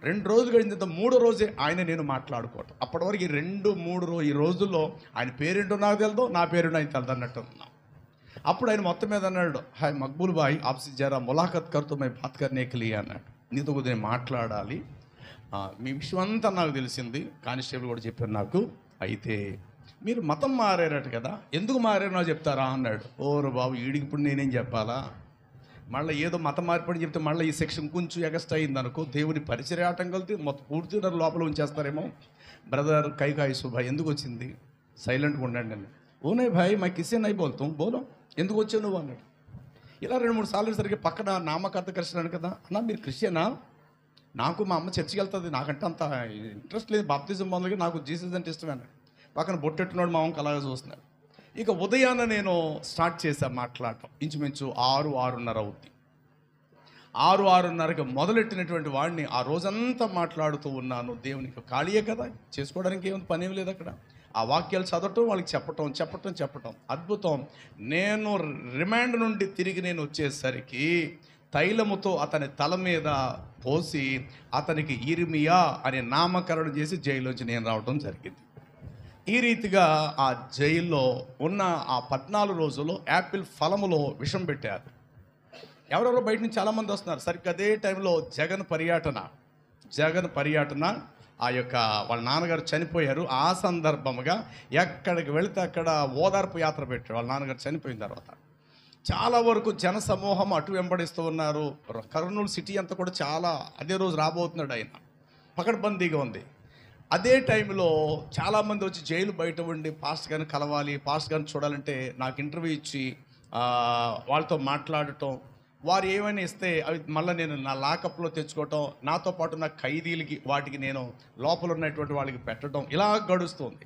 2 రోజులు గడిచిన తర్వాత 3వ రోజే ఆయన నేను మాట్లాడుకోవటం. అప్పటి వరకు ఈ 2-3 ఈ రోజుల్లో ఆయన పేరేంటో నాకు తెలియదు, నా పేరేంటో ఆయన తెలదు అన్నట్టు ఉన్నాం. అప్పుడు ఆయన మొత్తం మీద అన్నాడు, హాయ్ మక్బూల్ బాయ్ ఆప్సి జరా ములాఖత్ కర్తో మై బాత్ కర్నే కే లియే అన్నాడు. నీతో కొద్దిగా మాట్లాడాలి, మీ విషయం అంతా నాకు తెలిసింది, కానిస్టేబుల్ కూడా చెప్పారు నాకు. అయితే మీరు మతం మారారట కదా, ఎందుకు మారారో చెప్తారా అన్నాడు. ఓరు బాబు వీడికి ఇప్పుడు నేనేం చెప్పాలా, మళ్ళీ ఏదో మతం మార్పని చెప్తే మళ్ళీ ఈ సెక్షన్ కొంచెం ఎగస్ట్ అయింది అనుకో, దేవుని పరిచర్యాటం కలిపి మొత్తం పూర్తి లోపల ఉంచేస్తారేమో. బ్రదర్ కైకాయి సుభా ఎందుకు వచ్చింది, సైలెంట్గా ఉండండి అని. ఓనే భాయ్ మై కిసే నై బోల్తాం బోలో, ఎందుకు వచ్చావు నువ్వు అన్నాడు. ఇలా 2-3 సార్లు సరిగ్గా పక్కన నామకర్త క్రిస్టియన్ కదా, అన్నా మీరు క్రిస్టియనా, నాకు మా అమ్మ చర్చికి వెళ్తుంది, నాకంటే అంత ఇంట్రెస్ట్ లేదు, బాప్తిజం మొదలుగా నాకు జీసస్ అంటే ఇష్టమే అన్నాడు. పక్కన బొట్టెట్టున్నాడు మా అమ్మకి అలాగే చూస్తున్నాడు. ఇక ఉదయాన్న నేను స్టార్ట్ చేశాను మాట్లాడటం, ఇంచుమించు 6-6:30 అవుద్ది. 6-6:30కి మొదలెట్టినటువంటి వాడిని ఆ రోజంతా మాట్లాడుతూ ఉన్నాను. దేవునికి ఖాళీయే కదా, చేసుకోవడానికి ఏముంది, పని ఏం లేదు అక్కడ. ఆ వాక్యాలు చదవటం, వాళ్ళకి చెప్పటం అద్భుతం. నేను రిమాండ్ నుండి తిరిగి నేను వచ్చేసరికి తైలముతో అతని తల మీద పోసి అతనికి ఇర్మియా అనే నామకరణం చేసి జైల్లోంచి నేను రావడం జరిగింది. ఈ రీతిగా ఆ జైల్లో ఉన్న ఆ 14 రోజుల్లో యాపిల్ ఫలములో విషం పెట్టారు. ఎవరెవరో బయట నుంచి చాలామంది వస్తున్నారు. సరిగ్గా అదే టైంలో జగన్ పర్యటన ఆ యొక్క వాళ్ళ నాన్నగారు చనిపోయారు. ఆ సందర్భంగా ఎక్కడికి వెళితే అక్కడ ఓదార్పు యాత్ర పెట్టారు. వాళ్ళ నాన్నగారు చనిపోయిన తర్వాత చాలా వరకు జన సమూహం అటు వెంబడిస్తూ ఉన్నారు. కర్నూలు సిటీ అంతా కూడా చాలా అదే రోజు రాబోతున్నాడు ఆయన, పకడ్బందీగా ఉంది. అదే టైంలో చాలామంది వచ్చి జైలు బయట ఉండి పాస్టర్ గారిని కలవాలి, పాస్టర్ గారిని చూడాలంటే నాకు ఇంటర్వ్యూ ఇచ్చి వాళ్ళతో మాట్లాడటం, వారు ఏమైనా ఇస్తే అవి మళ్ళీ నేను నా లాకప్లో తెచ్చుకోవటం, నాతో పాటు నా ఖైదీలకి వాటికి నేను లోపల ఉన్నటువంటి వాళ్ళకి పెట్టడం, ఇలా గడుస్తుంది.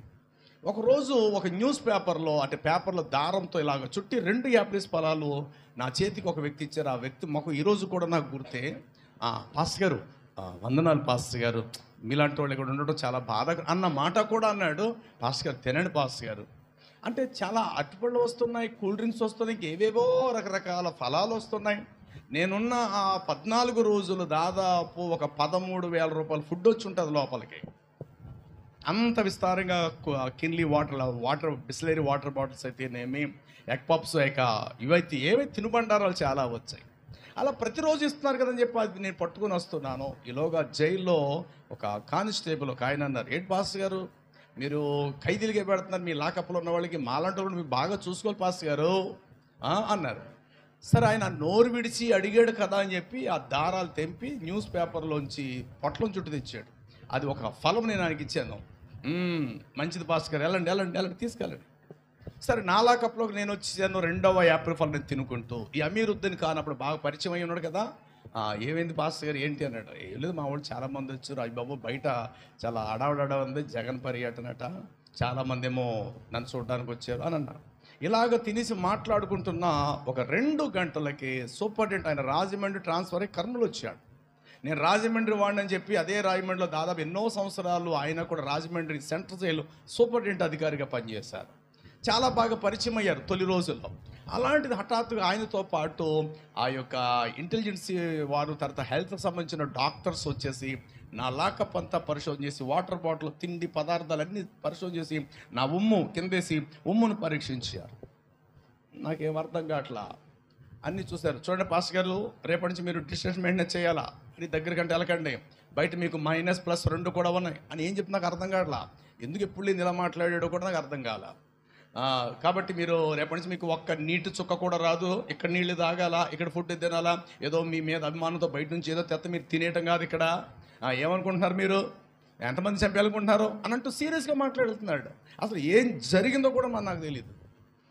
ఒకరోజు ఒక న్యూస్ పేపర్లో అంటే పేపర్లో దారంతో ఇలాగ చుట్టి 2 యాపిల్స్ ఫలాలు నా చేతికి ఒక వ్యక్తి ఇచ్చారు. ఆ వ్యక్తి మాకు ఈరోజు కూడా నాకు గుర్తే. పాస్టర్ గారు, వందనాలు పాస్టర్ గారు, మీలాంటి వాళ్ళు ఇక్కడ ఉండడం చాలా బాధ అన్న మాట కూడా అన్నాడు. పాస్టర్ గారు తినండి పాస్టర్ గారు అంటే, చాలా అరటిపళ్ళు వస్తున్నాయి, కూల్ డ్రింక్స్ వస్తున్నాయి, ఏవేవో రకరకాల ఫలాలు వస్తున్నాయి. నేనున్న ఆ 14 రోజులు దాదాపు ఒక 13,000 రూపాయలు ఫుడ్ వచ్చి ఉంటుంది లోపలికి. అంత విస్తారంగా Kinley water Bisleri water bottles అయితేనేమి, ఎగ్ పప్స్, ఇవైతే ఏవైతే తినుబండారాలు చాలా వచ్చాయి. అలా ప్రతిరోజు ఇస్తున్నారు కదని చెప్పి అది నేను పట్టుకొని వస్తున్నాను. ఈలోగా జైల్లో ఒక కానిస్టేబుల్ ఒక ఆయన అన్నారు, ఏంటి పాస్టర్ గారు మీరు ఖైదీలుగా పెడుతున్నారు, మీ లాకప్లో ఉన్న వాళ్ళకి మాలాంటి వాళ్ళు మీరు బాగా చూసుకోవాలి పాస్టర్ గారు అన్నారు. సరే, ఆయన నోరు విడిచి అడిగాడు కదా అని చెప్పి ఆ దారాలు తెంపి న్యూస్ పేపర్లోంచి పొట్లం చుట్టూ తెచ్చాడు. అది ఒక ఫలం నేను ఆయనకి ఇచ్చాను. మంచిది పాస్టర్ గారు, వెళ్ళండి తీసుకెళ్ళండి. సరే, నా లాకప్లోకి నేను వచ్చాను. 2వ యాపిల్ ఫలం నేను తినుకుంటూ, ఈ అమీరుద్దీన్ ఖాన్ అప్పుడు బాగా పరిచయం అయి ఉన్నాడు కదా. ఏమైంది పాస్టర్ గారు ఏంటి అన్నాడు. ఏం లేదు, మా వాళ్ళు చాలామంది వచ్చారు, అయ్యి బాబు బయట చాలా అడావడ ఉంది, జగన్ పర్యటనట, చాలామంది ఏమో నన్ను చూడడానికి వచ్చారు అని అన్నారు. ఇలాగ తినేసి మాట్లాడుకుంటున్న ఒక 2 గంటలకి సూపరింటెండెంట్ ఆయన రాజమండ్రి ట్రాన్స్ఫర్ అయ్యి కర్నూలు వచ్చాడు. నేను రాజమండ్రి వాడిని అని చెప్పి అదే రాజమండ్రిలో దాదాపు ఎన్నో సంవత్సరాలు ఆయన కూడా రాజమండ్రి సెంట్రల్ జైలు సూపరింటెండెంట్ అధికారిగా పనిచేశారు. చాలా బాగా పరిచయం అయ్యారు తొలి రోజుల్లో. అలాంటిది హఠాత్తుగా ఆయనతో పాటు ఆ యొక్క ఇంటెలిజెన్సీ వారు, తర్వాత హెల్త్కి సంబంధించిన డాక్టర్స్ వచ్చేసి నా లాకప్ అంతా పరిశోధన చేసి, వాటర్ బాటిల్, తిండి పదార్థాలన్నీ పరిశోధన చేసి, నా ఉమ్ము కిందేసి ఉమ్మును పరీక్షించారు. నాకేం అర్థం కావట్లా. అన్నీ చూశారు. చూడండి పాస్టర్ గారు, రేపటి నుంచి మీరు డిస్టెన్స్ మెయింటైన్ చేయాలా, ఇది దగ్గర కంటే వెళ్ళకండి, బయట మీకు -+2 కూడా ఉన్నాయి అని ఏం చెప్పి నాకు అర్థం కావట్లా. ఎందుకు ఎప్పుడు నేను ఇలా మాట్లాడాడో కూడా నాకు అర్థం కాల. కాబట్టి మీరు రేపటి నుంచి మీకు ఒక్క నీటి చుక్క కూడా రాదు, ఇక్కడ నీళ్ళు తాగాల, ఇక్కడ ఫుడ్ తినాలా, ఏదో మీ మీద అభిమానంతో బయట నుంచి ఏదో మీరు తినేయటం కాదు ఇక్కడ. ఏమనుకుంటున్నారు మీరు, ఎంతమంది చంపేయాలనుకుంటున్నారు అని అంటూ సీరియస్గా మాట్లాడుతున్నాడు. అసలు ఏం జరిగిందో కూడా నాకు తెలియదు.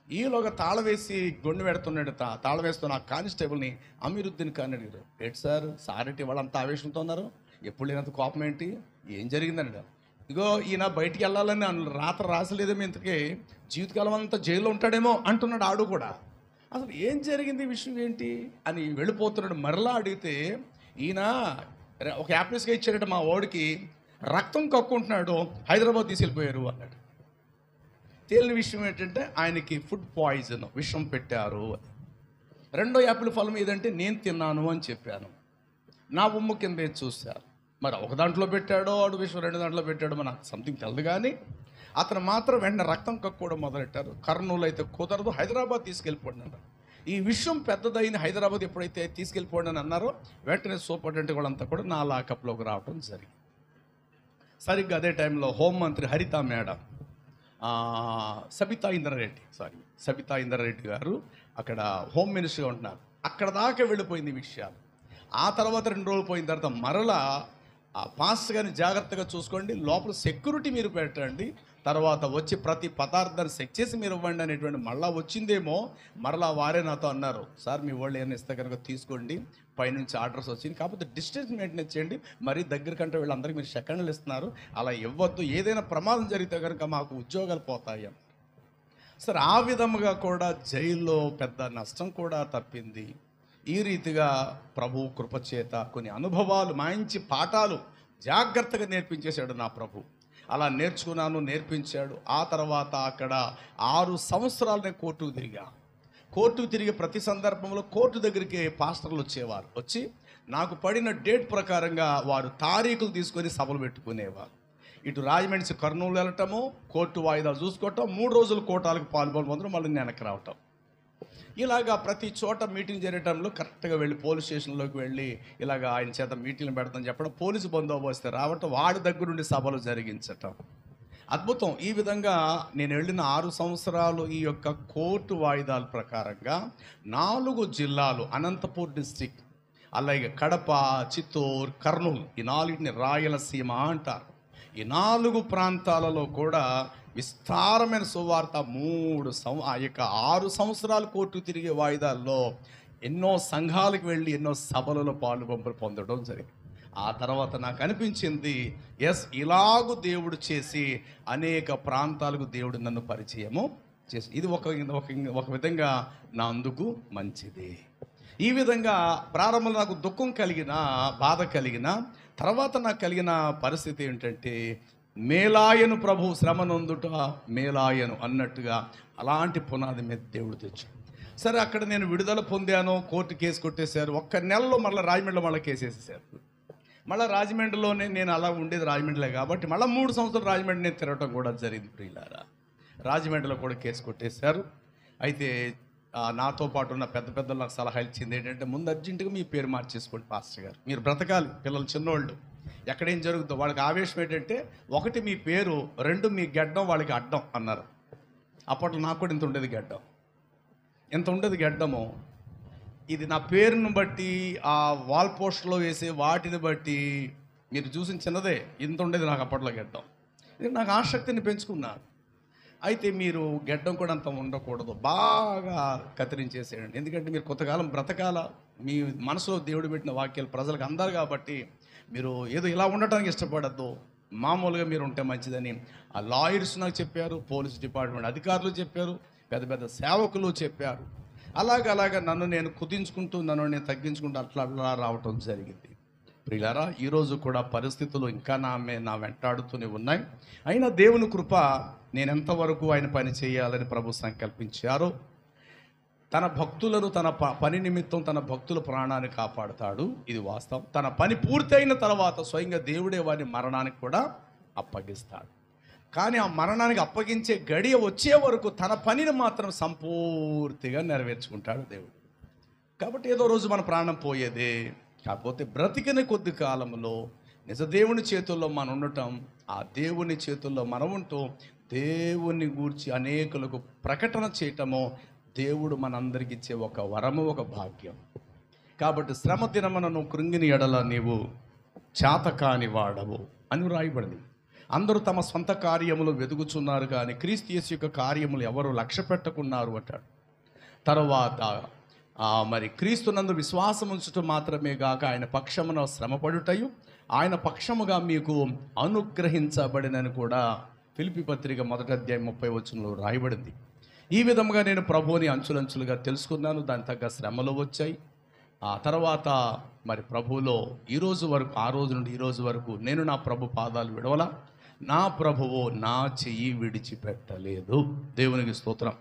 ఈలోగా తాళం వేసి గొండు పెడుతున్నాడు. తాళం వేస్తున్న ఆ కానిస్టేబుల్ని అమీరుద్దీన్ ఖాన్ అడిగారు, ఏంటి సార్ ఏంటి వాళ్ళు అంత ఆవేశంతో ఉన్నారు, ఎప్పుడు లేనంత కోపం ఏంటి, ఏం జరిగిందండి. ఇగో ఈయన బయటికి వెళ్ళాలని రాత్రి రాసలేదేమో, ఇంతకీ జీవితకాలం అంతా జైల్లో ఉంటాడేమో అంటున్నాడు ఆడు కూడా. అసలు ఏం జరిగింది, విషయం ఏంటి అని వెళ్ళిపోతున్నాడు. మరలా అడిగితే ఈయన ఒక యాప్లెస్గా ఇచ్చాడట మా వాడికి, రక్తం కక్కుంటున్నాడు, హైదరాబాద్ తీసుకెళ్ళిపోయారు అన్నాడు. తేలిన విషయం ఏంటంటే ఆయనకి ఫుడ్ పాయిజన్, విషం పెట్టారు అని. 2వ యాపిల్ ఫలం ఏదంటే నేను తిన్నాను అని చెప్పాను. నా ఉమ్ము కింద చూశారు. మరి ఒక దాంట్లో పెట్టాడో వాడు విషయం, 2 దాంట్లో పెట్టాడో నాకు సంథింగ్ తెలియదు. కానీ అతను మాత్రం వెంటనే రక్తం కక్కుకోవడం మొదలెట్టారు. కర్నూలు అయితే కుదరదు, హైదరాబాద్ తీసుకెళ్ళిపోండి అన్నారు. ఈ విషయం పెద్దదైన హైదరాబాద్ ఎప్పుడైతే తీసుకెళ్ళిపోండి అని అన్నారో, వెంటనే సూపరింటెండెంట్ వాళ్ళంతా కూడా నా లాకప్లోకి రావడం జరిగింది. సరిగ్గా అదే టైంలో హోంమంత్రి హరిత మేడం, సబితా ఇంద్రారెడ్డి గారు అక్కడ హోమ్ మినిస్టర్గా ఉంటున్నారు. అక్కడ దాకా వెళ్ళిపోయింది విషయాలు. ఆ తర్వాత 2 రోజులు పోయిన తర్వాత మరలా ఆ పాస్టర్ గారిని జాగ్రత్తగా చూసుకోండి, లోపల సెక్యూరిటీ మీరు పెట్టండి, తర్వాత వచ్చి ప్రతి పదార్థాన్ని చెక్ చేసి మీరు ఇవ్వండి అనేటువంటి మళ్ళా వచ్చిందేమో. మరలా వారే నాతో అన్నారు, సార్ మీ వాళ్ళు ఏమైనా ఇస్తే కనుక తీసుకోండి, పైనుంచి ఆర్డర్స్ వచ్చింది, కాకపోతే డిస్టెన్స్ మెయింటైన్ చేయండి, మరీ దగ్గర కంటే వీళ్ళందరికీ మీరు సెకండ్లు ఇస్తున్నారు, అలా ఇవ్వద్దు, ఏదైనా ప్రమాదం జరిగితే కనుక మాకు ఉద్యోగాలు పోతాయి. సరే, ఆ విధముగా కూడా జైల్లో పెద్ద నష్టం కూడా తప్పింది. ఈ రీతిగా ప్రభు కృపచేత కొన్ని అనుభవాలు, మంచి పాఠాలు జాగ్రత్తగా నేర్పించేశాడు నా ప్రభు. అలా నేర్చుకున్నాను, నేర్పించాడు. ఆ తర్వాత అక్కడ 6 సంవత్సరాలు నేను కోర్టుకు తిరిగి ప్రతి సందర్భంలో కోర్టు దగ్గరికి పాస్టర్లు వచ్చేవారు. వచ్చి నాకు పడిన డేట్ ప్రకారంగా వారు తారీఖులు తీసుకొని సభలు పెట్టుకునేవారు. ఇటు రాజమండ్రి కర్నూలు వెళ్ళటము, కోర్టు వాయిదాలు చూసుకోవటం, 3 రోజులు కోటాలకు పాల్గొనడం, మళ్ళీ వెనక్కి రావటం. ఇలాగా ప్రతి చోట మీటింగ్ జరగటంలో కరెక్ట్గా వెళ్ళి పోలీస్ స్టేషన్లోకి వెళ్ళి ఇలాగ ఆయన చేత మీటింగ్లు పెడతామని చెప్పడం, పోలీసు బందోబస్తు రావటం, వాడి దగ్గరుండి సభలు జరిగించటం, అద్భుతం. ఈ విధంగా నేను వెళ్ళిన 6 సంవత్సరాలు ఈ యొక్క కోర్టు వాయిదాల ప్రకారంగా 4 జిల్లాలు, అనంతపూర్ డిస్టిక్, అలాగే కడప, చిత్తూరు, కర్నూలు, ఈ 4ని రాయలసీమ అంటారు. ఈ 4 ప్రాంతాలలో కూడా విస్తారమైన సువార్త ఆ యొక్క 6 సంవత్సరాలు కోర్టు తిరిగే వాయిదాల్లో ఎన్నో సంఘాలకు వెళ్ళి ఎన్నో సభలలో పాలుపంపులు పొందడం జరిగింది. ఆ తర్వాత నాకు అనిపించింది, ఎస్, ఇలాగూ దేవుడు చేసి అనేక ప్రాంతాలకు దేవుడు నన్ను పరిచయము చేసి, ఇది ఒక విధంగా నా అందుకు మంచిది. ఈ విధంగా ప్రారంభంలో నాకు దుఃఖం కలిగిన, బాధ కలిగిన, తర్వాత నాకు కలిగిన పరిస్థితి ఏంటంటే, మేలాయను ప్రభు శ్రమ నొందుట మేలాయను అన్నట్టుగా అలాంటి పునాది మీద దేవుడు తెచ్చాడు. సరే, అక్కడ నేను విడుదల పొందాను. కోర్టు కేసు కొట్టేశారు. ఒక్క నెలలో మళ్ళీ రాజమండ్రిలో మళ్ళీ కేసు వేసేసారు. మళ్ళీ రాజమండ్రిలోనే నేను అలా ఉండేది రాజమండ్రిలో కాబట్టి మళ్ళీ 3 సంవత్సరాలు రాజమండ్రి నేను తిరగటం కూడా జరిగింది. ప్రియులారా, రాజమండ్రిలో కూడా కేసు కొట్టేశారు. అయితే నాతో పాటు ఉన్న పెద్ద పెద్దలు నాకు సలహా ఇచ్చింది ఏంటంటే, ముందు అర్జెంటుగా మీ పేరు మార్చేసుకోండి పాస్టర్ గారు, మీరు బ్రతకాలి, పిల్లలు చిన్నోళ్ళు, ఎక్కడేం జరుగుతుందో. వాళ్ళకి ఆవేశం ఏంటంటే, 1 మీ పేరు, 2 మీ గడ్డం వాళ్ళకి అడ్డం అన్నారు. అప్పట్లో నాకు కూడా ఇంత ఉండేది గడ్డం, ఎంత ఉండేది గడ్డము. ఇది నా పేరును బట్టి, ఆ వాల్ పోస్ట్లో వేసే వాటిని బట్టి మీరు చూసిన చిన్నదే, ఇంత ఉండేది నాకు అప్పట్లో గడ్డం. ఇది నాకు ఆసక్తిని పెంచుకున్నాను. అయితే మీరు గడ్డం కూడా అంత ఉండకూడదు, బాగా కత్తిరించేసేయండి, ఎందుకంటే మీరు కొంతకాలం బ్రతకాల, మీ మనసులో దేవుడు పెట్టిన వాక్యాలు ప్రజలకు అందాలి కాబట్టి మీరు ఏదో ఇలా ఉండటానికి ఇష్టపడద్దు, మామూలుగా మీరు ఉంటే మంచిదని ఆ లాయర్స్ నాకు చెప్పారు, పోలీస్ డిపార్ట్మెంట్ అధికారులు చెప్పారు, పెద్ద పెద్ద సేవకులు చెప్పారు. అలాగ నన్ను నేను కుదించుకుంటూ, నన్ను నేను తగ్గించుకుంటూ అట్లా రావటం జరిగింది. ప్రియులారా, ఈరోజు కూడా పరిస్థితులు ఇంకా నా వెంటాడుతూనే ఉన్నాయి. అయినా దేవుని కృప, నేను ఎంతవరకు ఆయన పని చేయాలని ప్రభు సంకల్పించారో, తన భక్తులను తన పని నిమిత్తం తన భక్తుల ప్రాణాన్ని కాపాడుతాడు, ఇది వాస్తవం. తన పని పూర్తయిన తర్వాత స్వయంగా దేవుడే వారి మరణానికి కూడా అప్పగిస్తాడు. కానీ ఆ మరణానికి అప్పగించే గడియ వచ్చే వరకు తన పనిని మాత్రం సంపూర్తిగా నెరవేర్చుకుంటాడు దేవుడు. కాబట్టి ఏదో రోజు మన ప్రాణం పోయేదే. కాకపోతే బ్రతికిన కొద్ది కాలంలో నిజ దేవుని చేతుల్లో మనం ఉండటం, ఆ దేవుని చేతుల్లో మనం ఉంటూ దేవుని గూర్చి అనేకులకు ప్రకటన చేయటము దేవుడు మనందరికి ఇచ్చే ఒక వరము, ఒక భాగ్యం. కాబట్టి శ్రమ దినమున నువ్వు కృంగిని ఎడల నీవు చేతకాని వాడవు అని రాయబడింది. అందరూ తమ సొంత కార్యములు వెతుకుచున్నారు కానీ క్రీస్తు యేసు యొక్క కార్యములు ఎవరు లక్ష్య పెట్టుకున్నారు అంటాడు. తర్వాత మరి క్రీస్తునందు విశ్వాసం ఉంచటం మాత్రమే గాక ఆయన పక్షమున శ్రమపడుటయు ఆయన పక్షముగా మీకు అనుగ్రహించబడినని కూడా ఫిలిప్పీ పత్రిక 1వ అధ్యాయం 30వ వచనంలో రాయబడింది. ఈ విధముగా నేను ప్రభువుని అంచులంచులుగా తెలుసుకున్నాను. దాని తగ్గ శ్రమలు వచ్చాయి. ఆ తర్వాత మరి ప్రభువులో ఈ రోజు వరకు, ఆ రోజు నుండి ఈ రోజు వరకు నేను నా ప్రభు పాదాలు విడవలా, నా ప్రభువు నా చెయ్యి విడిచిపెట్టలేదు. దేవునికి స్తోత్రం.